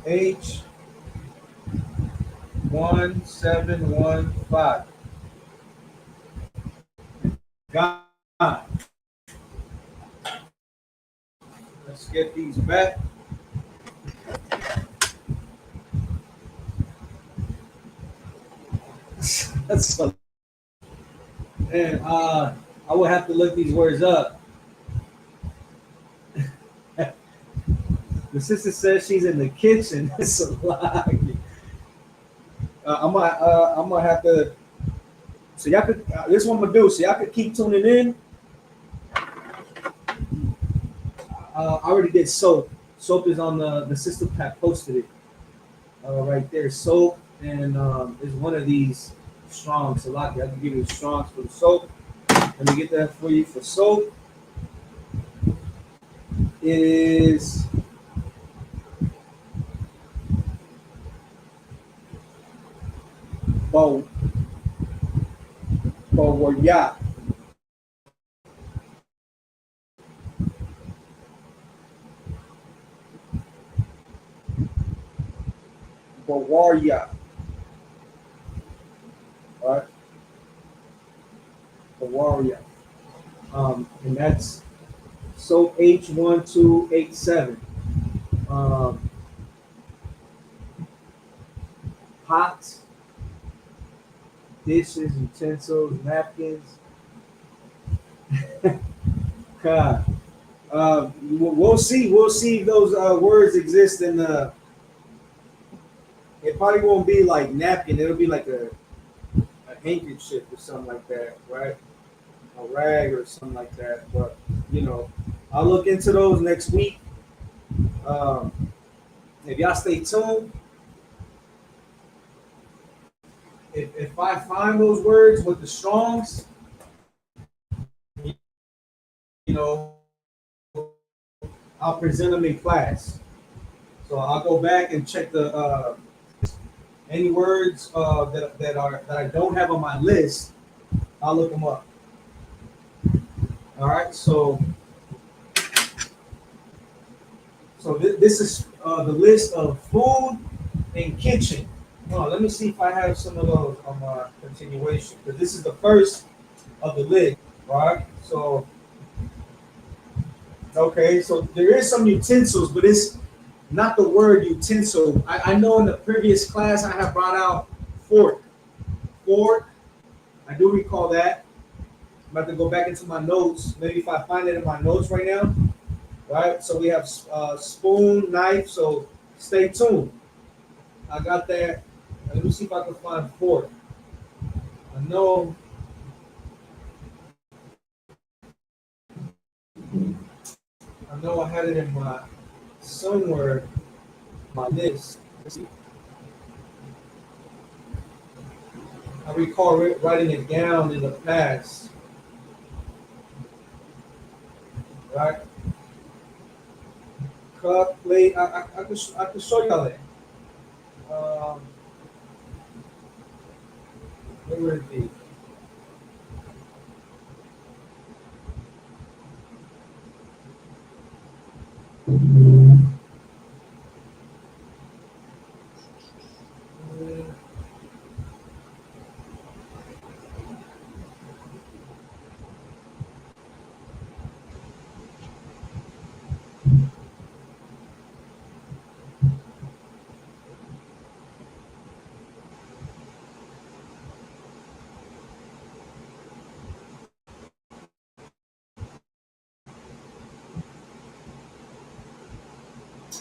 H1715. God. Let's get these back. That's so, and I would have to look these words up. The sister says she's in the kitchen. That's a lie. I'm gonna have to. So y'all could. This is what I'm gonna do. So y'all could keep tuning in. I already did soap. Soap is on the sister pack posted it. Right there, soap, and is one of these strongs. A lot. I can give you the strongs for the soap. Let me get that for you. For soap, it is Bawarya. Bawarya. All right. Bawarya. And that's soap H1287. Pots, dishes, utensils, napkins. God. We'll see. We'll see if those words exist in the. It probably won't be like napkin. It'll be like a handkerchief or something like that, right? A rag or something like that. But I'll look into those next week. If y'all stay tuned, if I find those words with the Strongs, I'll present them in class. So I'll go back and check the any words that I don't have on my list. I'll look them up. All right. So this is the list of food and kitchen. Oh, let me see if I have some of those on my continuation, because this is the first of the list. All right. So okay. So there is some utensils, but it's not the word utensil. I know in the previous class I have brought out fork. Fork. I do recall that. I'm about to go back into my notes. Maybe if I find it in my notes right now. Right. So we have spoon, knife. So stay tuned. I got that. Let me see if I can find fork. I know. I had it in my somewhere. My list. I recall writing it down in the past. Right? Cup, plate. I could show y'all that. Where would it be?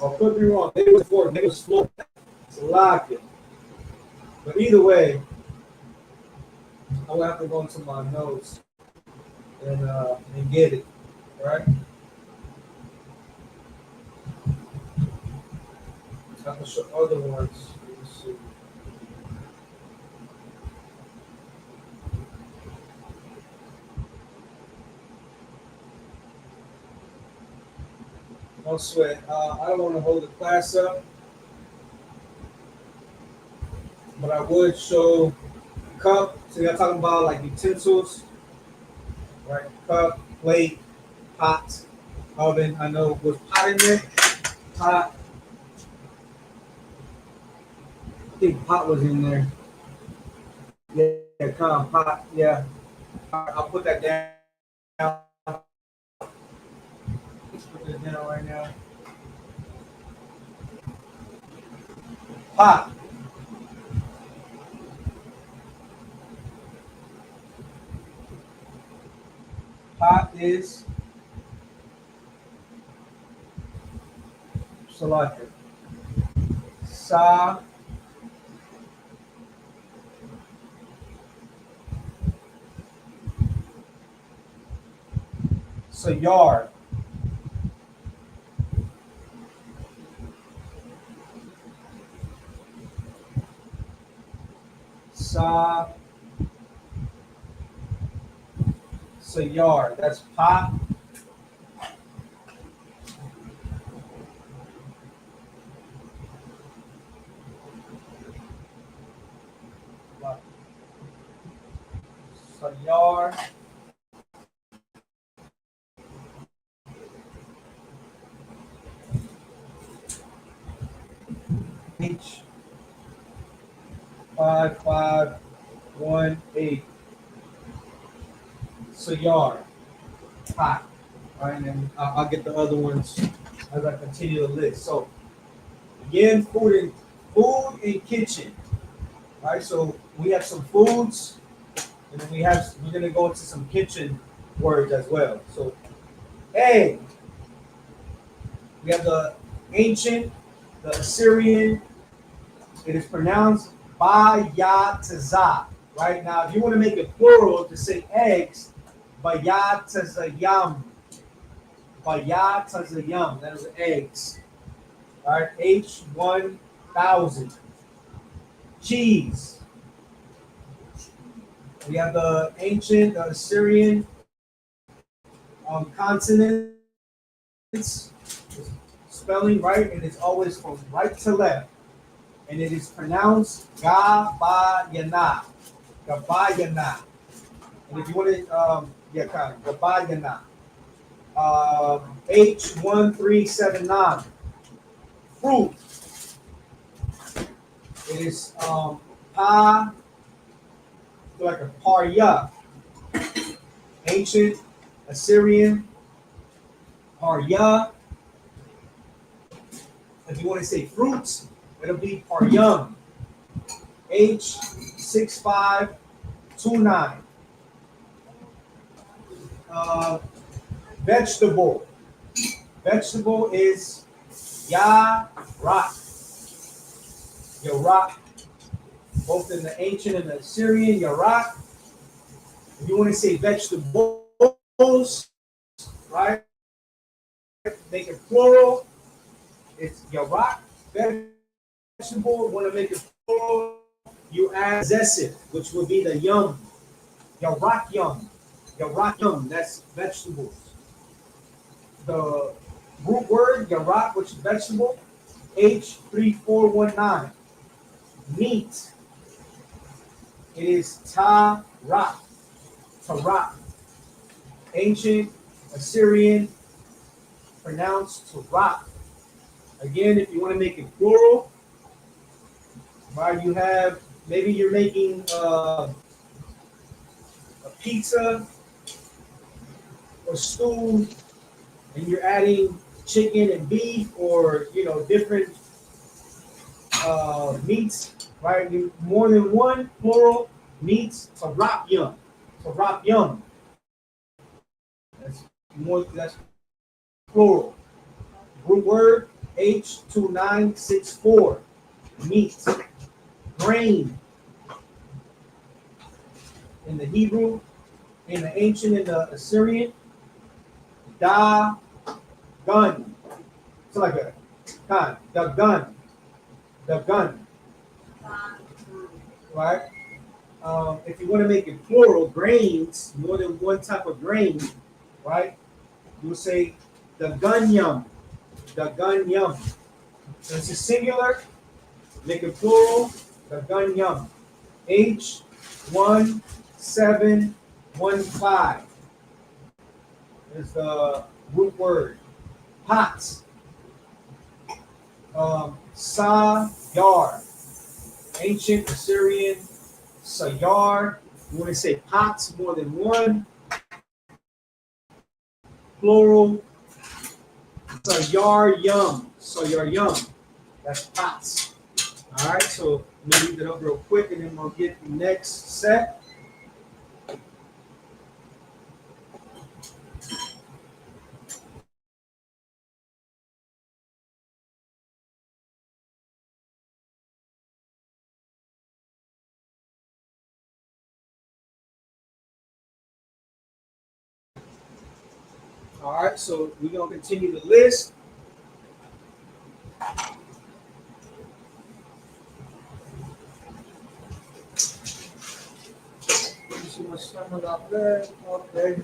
I could be wrong. Maybe it was fork. Maybe it was floor. It's a lock it. But either way, I will have to go into my notes and get it. Right? I can show other ones. Let's see. No sweat. I don't want to hold the class up, but I would show cup. So y'all talking about like utensils, right? Cup, plate, pot, oven. I know was pot in there. Pot. I think pot was in there. Yeah, kind of pot. Yeah. I'll put that down. Let's put this down right now. Pot. Pot is selected. Sa Sayar. Sa Sayar. That's pot. Sayar. H5518. Sayar. Pot. All right, and then I'll get the other ones as I continue the list. So again, food and kitchen. All right, so we have some foods, and then we're gonna go into some kitchen words as well. So egg. We have the ancient, the Assyrian. It is pronounced bayataza. Right now, if you want to make it plural to say eggs, bayatazayam. Bayatazayam. That is eggs. All right, H1000. Cheese. We have the ancient Assyrian consonants spelling, right, and it's always from right to left, and it is pronounced Gabayana. Gabayana. And if you want to, kind of Gabayana. H1379. Fruit. It is pa, like a parya. Ancient Assyrian parya. If you want to say fruits, it'll be paryam. H6529. Vegetable. Vegetable is yarak. Yarak. Both in the ancient and the Assyrian, yarak. If you want to say vegetables, right? Make it plural. It's yarak. Vegetable. Want to make it plural? You add possessive, which would be the yum. Yarak yum. Yarak yum. That's vegetables. The root word yarak, which is vegetable. H3419. Meat. It is tarak. Tarak. Ancient Assyrian, pronounced tarak. Again, if you want to make it plural, right, you have, maybe you're making a pizza or stew, and you're adding chicken and beef, or different meats, right? More than one plural meats. Tarapyum. Tarapyum. That's plural. Root word H2964. Meat. Grain. In the Hebrew, in the ancient, in the Assyrian, da gun. It's like a gun. The gun. The gun. Right? If you want to make it plural, grains, more than one type of grain, right? You would say the gunyum. Daganyam. So this is singular, make it plural, Daganyam. H1715 is the root word. Pots. Sayar. Ancient Assyrian Sayar. You want to say pots, more than one. Plural. Sayar yum. Sayar yum. That's pots. All right, so let me leave it up real quick and then we'll get the next set. All right, so we're going to continue the list. Let me see what's coming up there. Okay.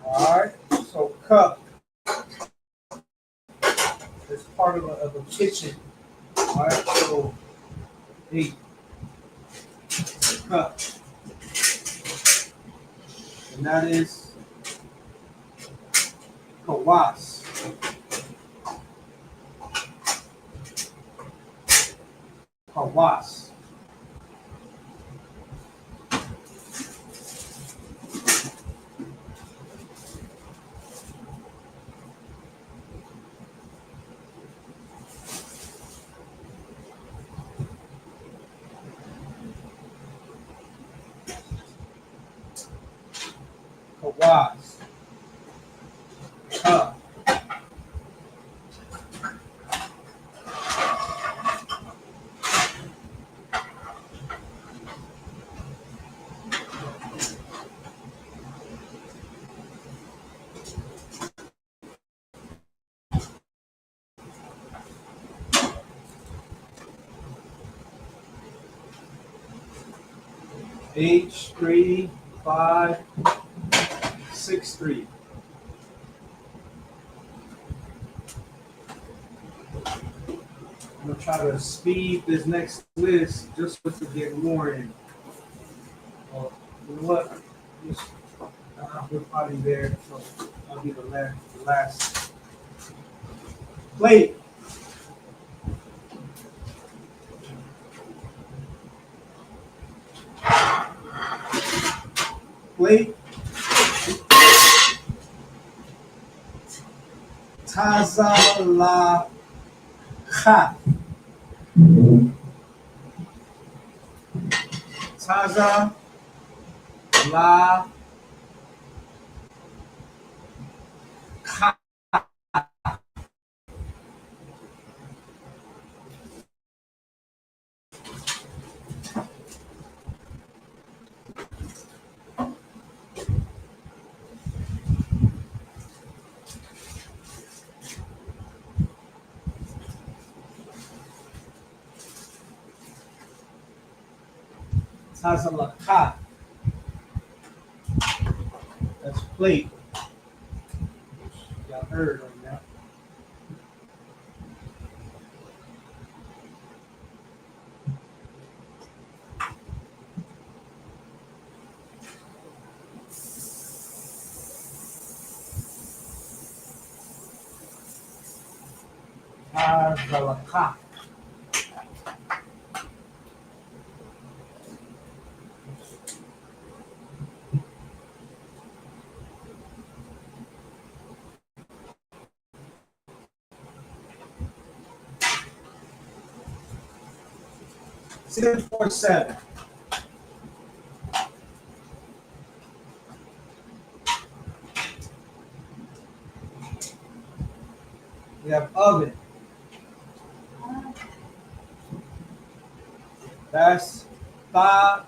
All right, so cup is part of a kitchen. All right, so 8 cup, and that is kawas. Kawas. Kawas. Cup. H3563. I'm gonna try to speed this next list just so to get more in. Oh, you know what? We're probably there, so I'll be the last. Plate. Plate. Tazalakha. Taza la ka. Tazalakha. That's plate. Y'all heard right now. Tazalakha. Six, 4, 7. We have oven. That's Ba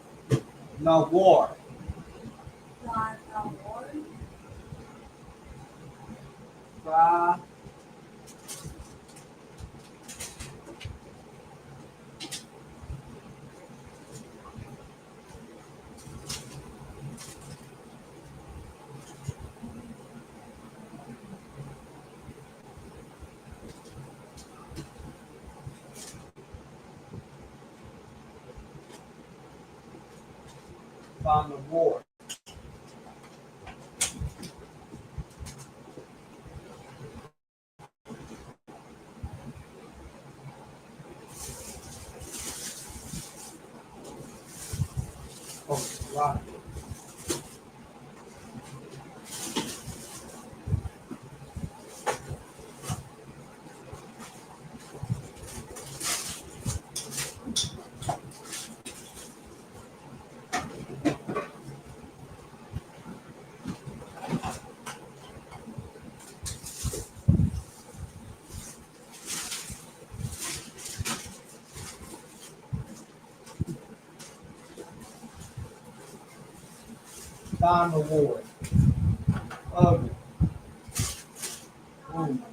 Nawar. Ba Found the war. Oh, it's a lot. Found the war. Ugly. Boom.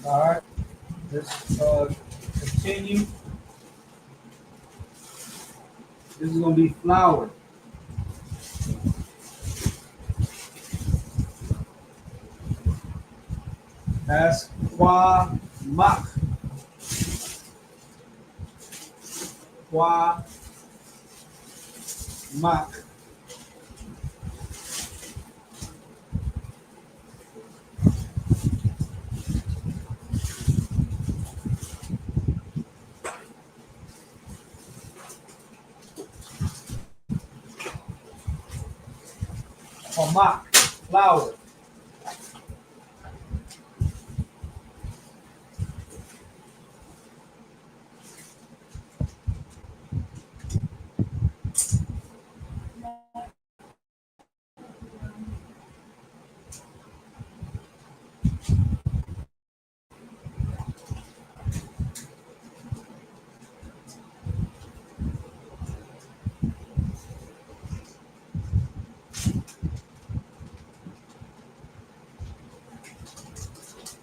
All right. Let's continue. This is going to be flour. That's qua mak. Qua mak. Or mak. Flour.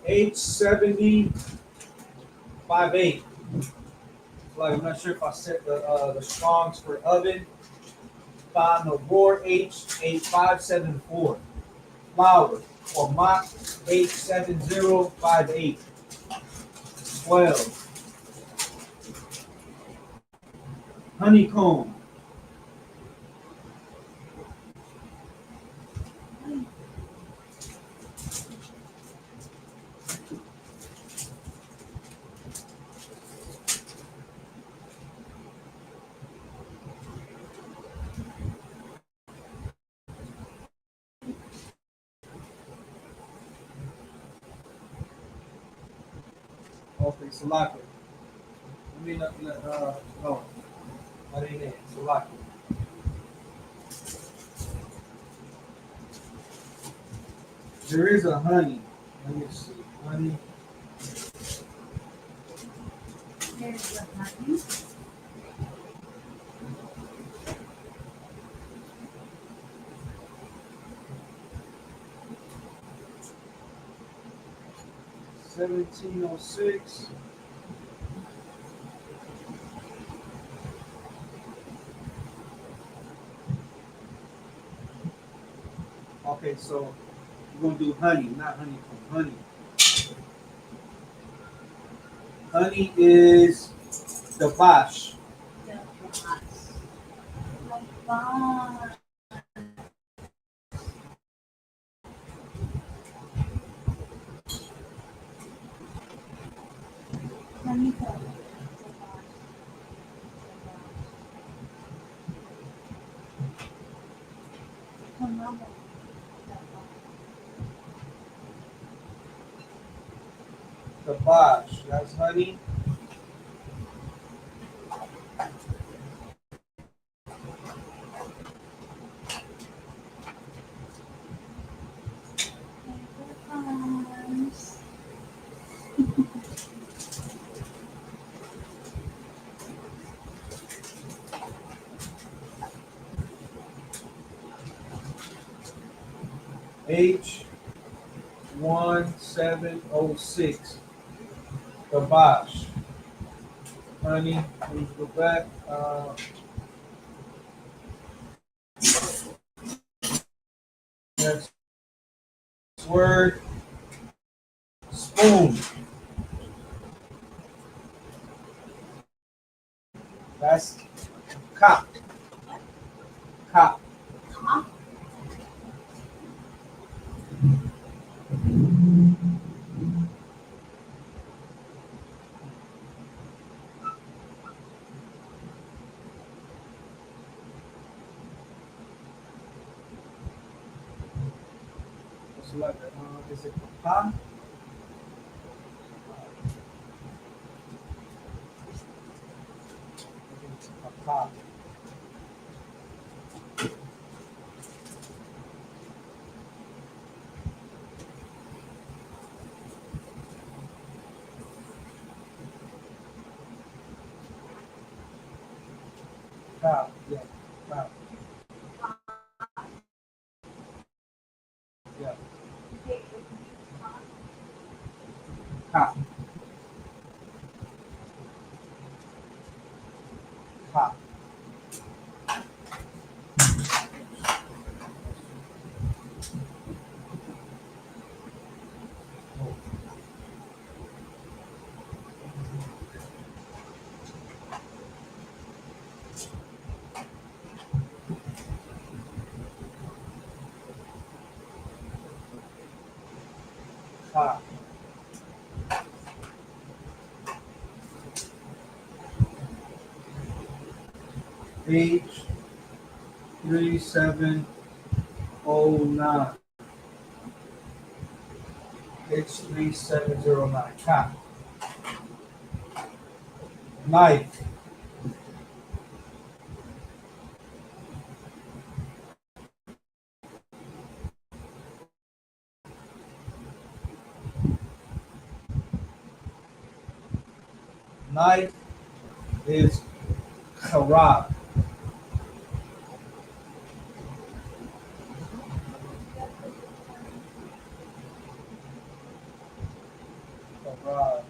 H70 58. Like, I'm not sure if I set the Strongs for oven. Found the Roar H8574. Flour or mock H7058. 12. Honeycomb. Okay, Salaka. Let me not, no. That ain't it. Salaka. There is a honey. Let me see. Honey. There's the honey. $17.06. Okay, so we're gonna do honey, not honeycomb. Honey. Honey is the bash. The boss. Honeycomb. The bash. That's honey. H1706. The bash. honey. Please go back. Next word, spoon. That's cop. Cop. What's the letter? Is it papa? Papa. Cop. Yeah. Cop. Yeah. Cop. Cop. Cop. H3709. H3709. Cop. Knife. Knife is Karab. Karab.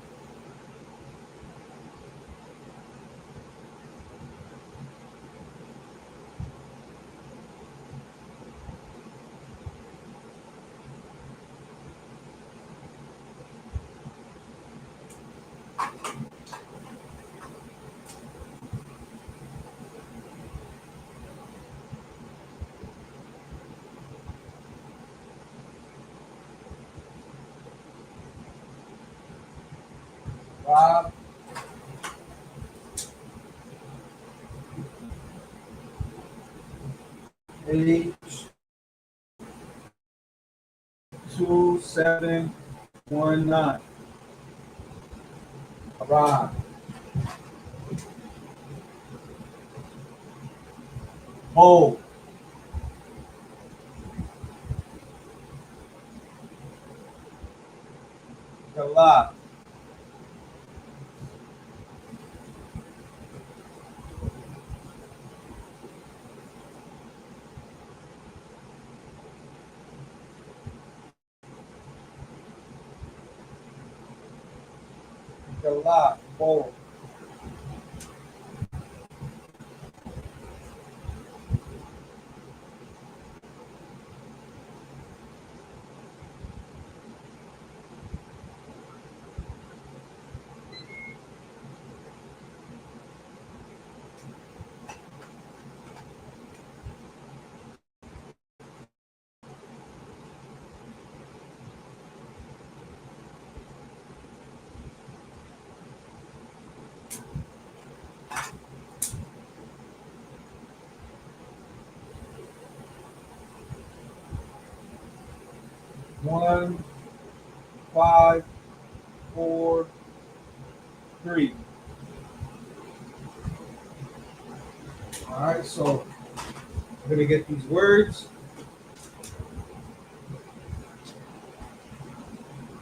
Rob. H2719. Rob. Bowl. Galap. Galap. Bowl. One, 5, 4, 3. All right, so we're gonna get these words.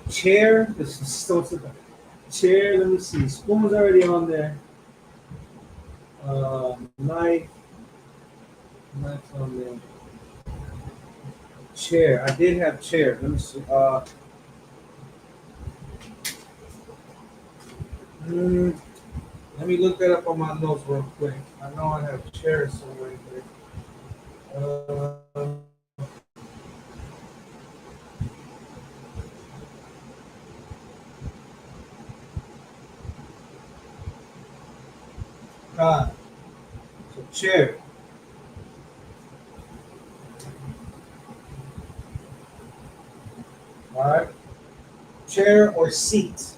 Chair. This is still chair. Let me see. Spoon's already on there. Knife. Knife's on there. Chair. I did have chair. Let me see. Let me look that up on my notes real quick. I know I have chairs somewhere here. God. So chair. All right. Chair or seat,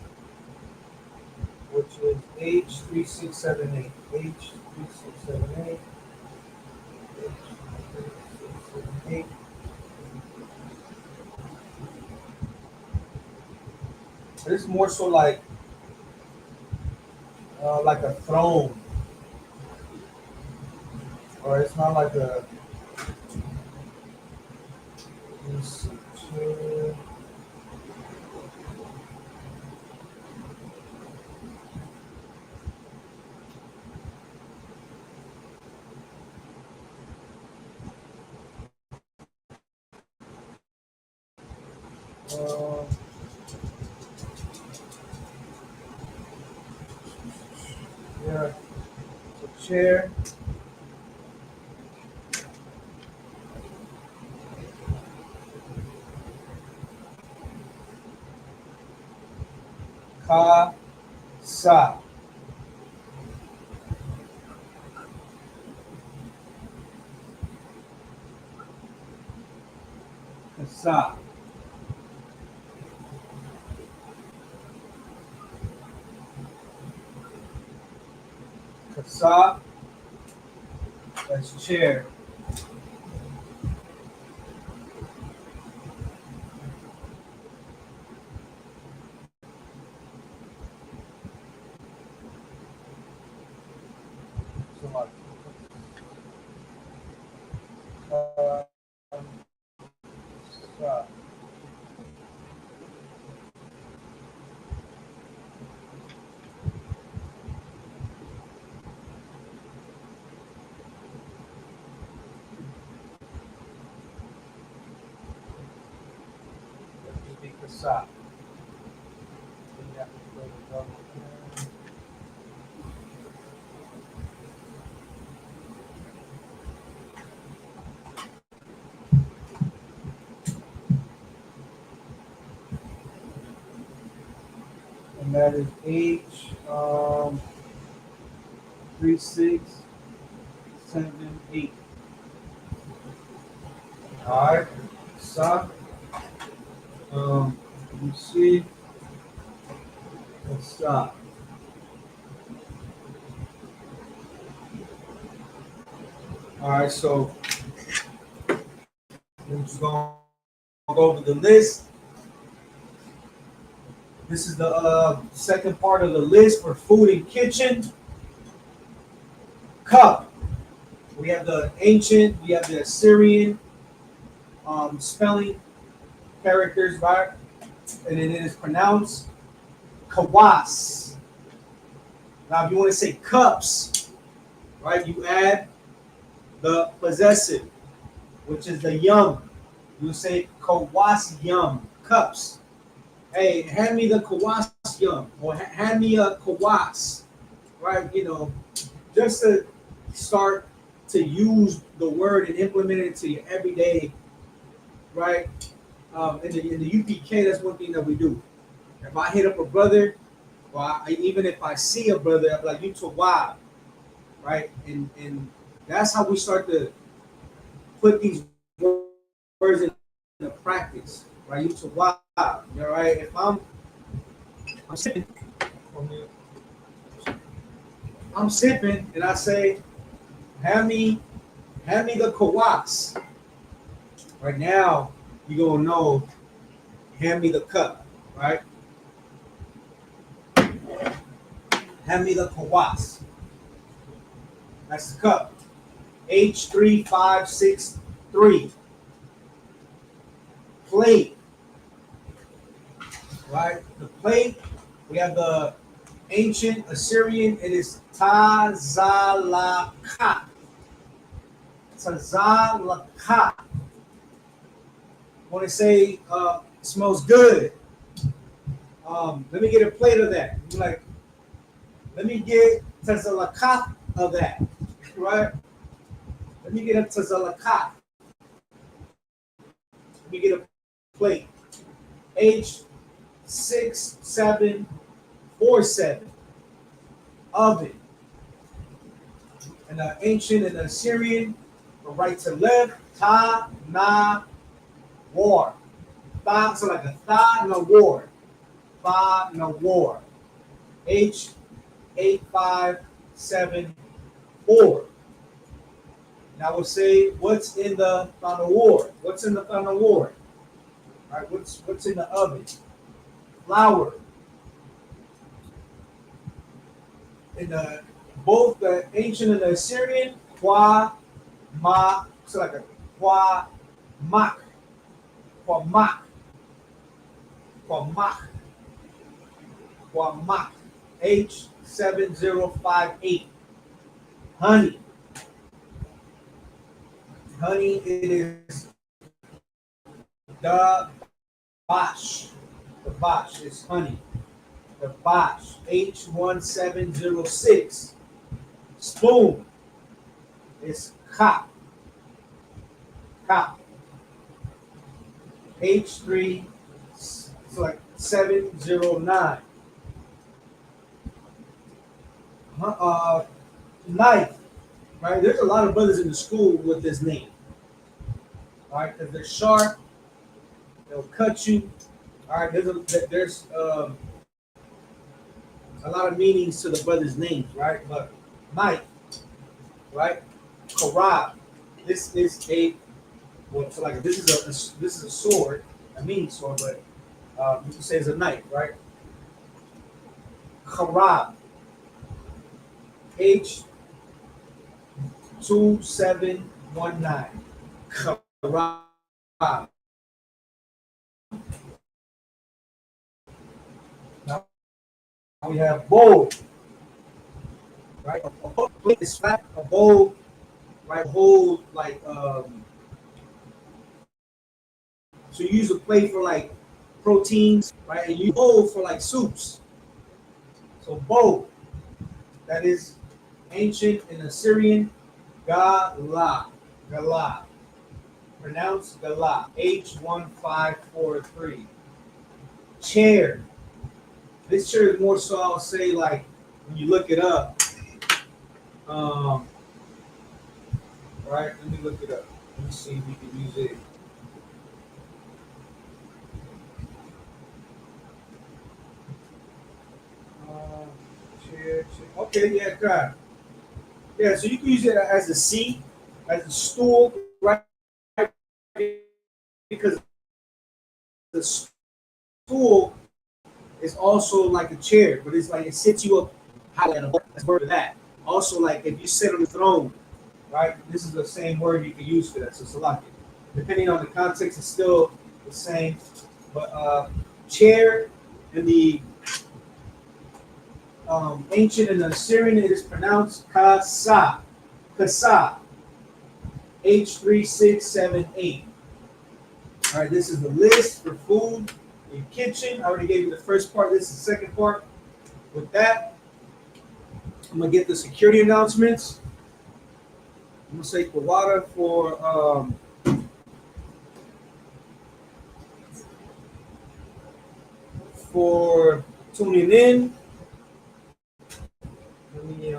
which is H3678. H3678. H3678. It's more so like a throne, or it's not like a. Let me see. Chair. Uh, yeah. So chair. Sa. Kasa. Kasa. That's chair. So like, sa. That would be kasa. Then you have to put a double there. And that is H 3678. All right, sa. Let me see. Sa. All right, so we're just gonna go over the list. This is the second part of the list for food and kitchen. Cup. We have the ancient, we have the Assyrian spelling characters, right? And it is pronounced kawas. Now, if you want to say cups, right, you add the possessive, which is the yum. You say kawas yum, cups. Hey, hand me the kawas yum, or hand me a kawas, right? You know, just to start to use the word and implement it into your everyday, right? In the UPK, that's one thing that we do. If I hit up a brother, or even if I see a brother, I'm like, you to wild, right? And that's how we start to put these words into practice, right? You to wild, all right? If I'm sipping, and I say, hand me the kawas. Right now, you're gonna know, hand me the cup, right? Hand me the kawas. That's the cup. H3563. Plate. Right? The plate, we have the ancient Assyrian, it is Tazalaka. Tazalaka. Want to say it smells good. Let me get a plate of that. You're like, Let me get Tazalakat of that, right? Let me get a Tazalakat. Let me get a plate. H6747 oven. And the ancient and the Assyrian, from right to left, ta, na, war. Tha, so like a tha, na, war. Tha, na, war. H8574. Now we'll say, what's in the Thana war? What's in the Thana war? All right, what's in the oven? Flour. In the both the ancient and the Assyrian, kwa, ma, so like a kwa, mak, kwa mak, kwa mak, kwa mak. H7058. Honey. Honey, it is the bosh. The bosh is honey. The bosh. H1706. Spoon is cop. Cop. H3, so like 709. Knife, right? There's a lot of brothers in the school with this name, all right? Because they're sharp, they'll cut you, all right? There's a lot of meanings to the brothers' names, right? But knife, right? Karab, this is a well, so like this is a sword, a meaning sword, but you can say it's a knife, right? Karab. H2719. Karab. Now we have bowl, right? A plate is flat, a bowl, right? Hold like so you use a plate for like proteins, right? And you bowl for like soups. So bowl, that is ancient and Assyrian, Gala, Gala, pronounced Gala, H1543. Chair. This chair is more so I'll say like when you look it up. Right, let me look it up. Let me see if we can use it. Chair. Okay, yeah, God. Yeah, so you can use it as a seat, as a stool, right? Because the stool is also like a chair, but it's like it sits you up high at a board. That's word of that. Also, like if you sit on the throne, right? This is the same word you can use for that. So salaki. Depending on the context, it's still the same. But chair in the ancient and the Assyrian, it is pronounced kasa. Kasa. H3678. All right, this is the list for food in kitchen. I already gave you the first part. This is the second part. With that, I'm gonna get the security announcements. I'm gonna say Kawada for tuning in. Let me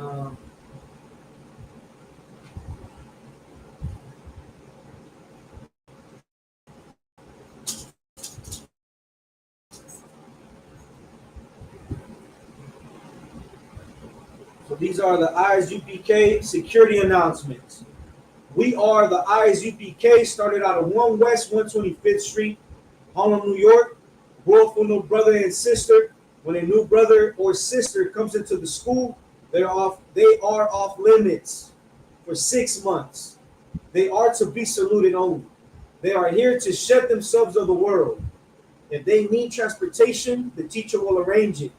so these are the ISUPK security announcements. We are the ISUPK, started out of 1 West 125th Street, Harlem, New York. World for no brother and sister. When a new brother or sister comes into the school, they are off limits for 6 months. They are to be saluted only. They are here to shed themselves of the world. If they need transportation, the teacher will arrange it.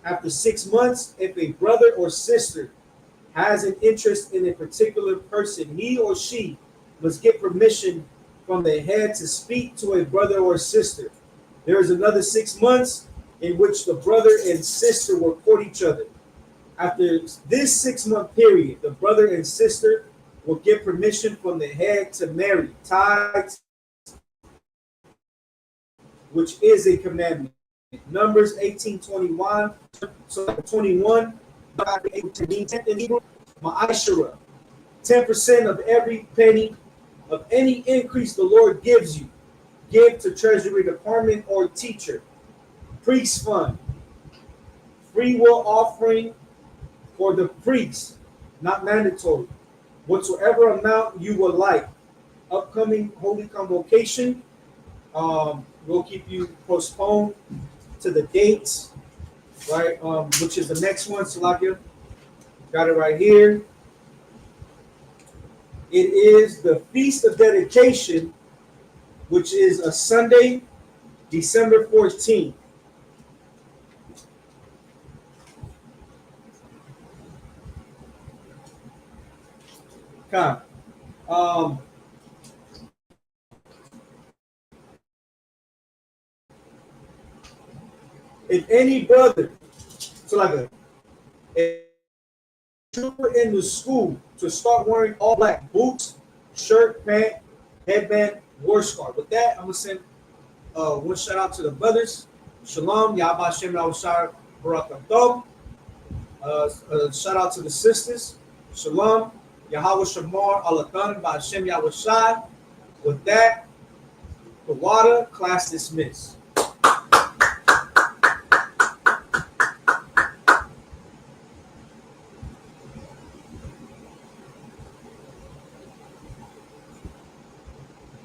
After 6 months, if a brother or sister has an interest in a particular person, he or she must get permission from the head to speak to a brother or sister. There is another 6 months in which the brother and sister will court each other. After this 6-month period, the brother and sister will get permission from the head to marry, tithes, which is a commandment. Numbers 18:21, so 21, Ma'ashara, 10% of every penny of any increase the Lord gives you, give to treasury department or teacher, priest fund, free will offering for the priest, not mandatory, whatsoever amount you would like. Upcoming holy convocation, we'll keep you postponed to the dates, right? Which is the next one, Salakia. Got it right here. It is the Feast of Dedication, which is a Sunday, December 14th. If any brother, so like a trooper in the school to start wearing all black boots, shirt, pant, headband, war scarf. With that, I'm gonna send one shout out to the brothers. Shalom, Yahba Shem Yahushua Barakatom. Shout out to the sisters. Shalom, Yahweh Shamar Alatan by Shem Yahushua. With that, the water class dismissed.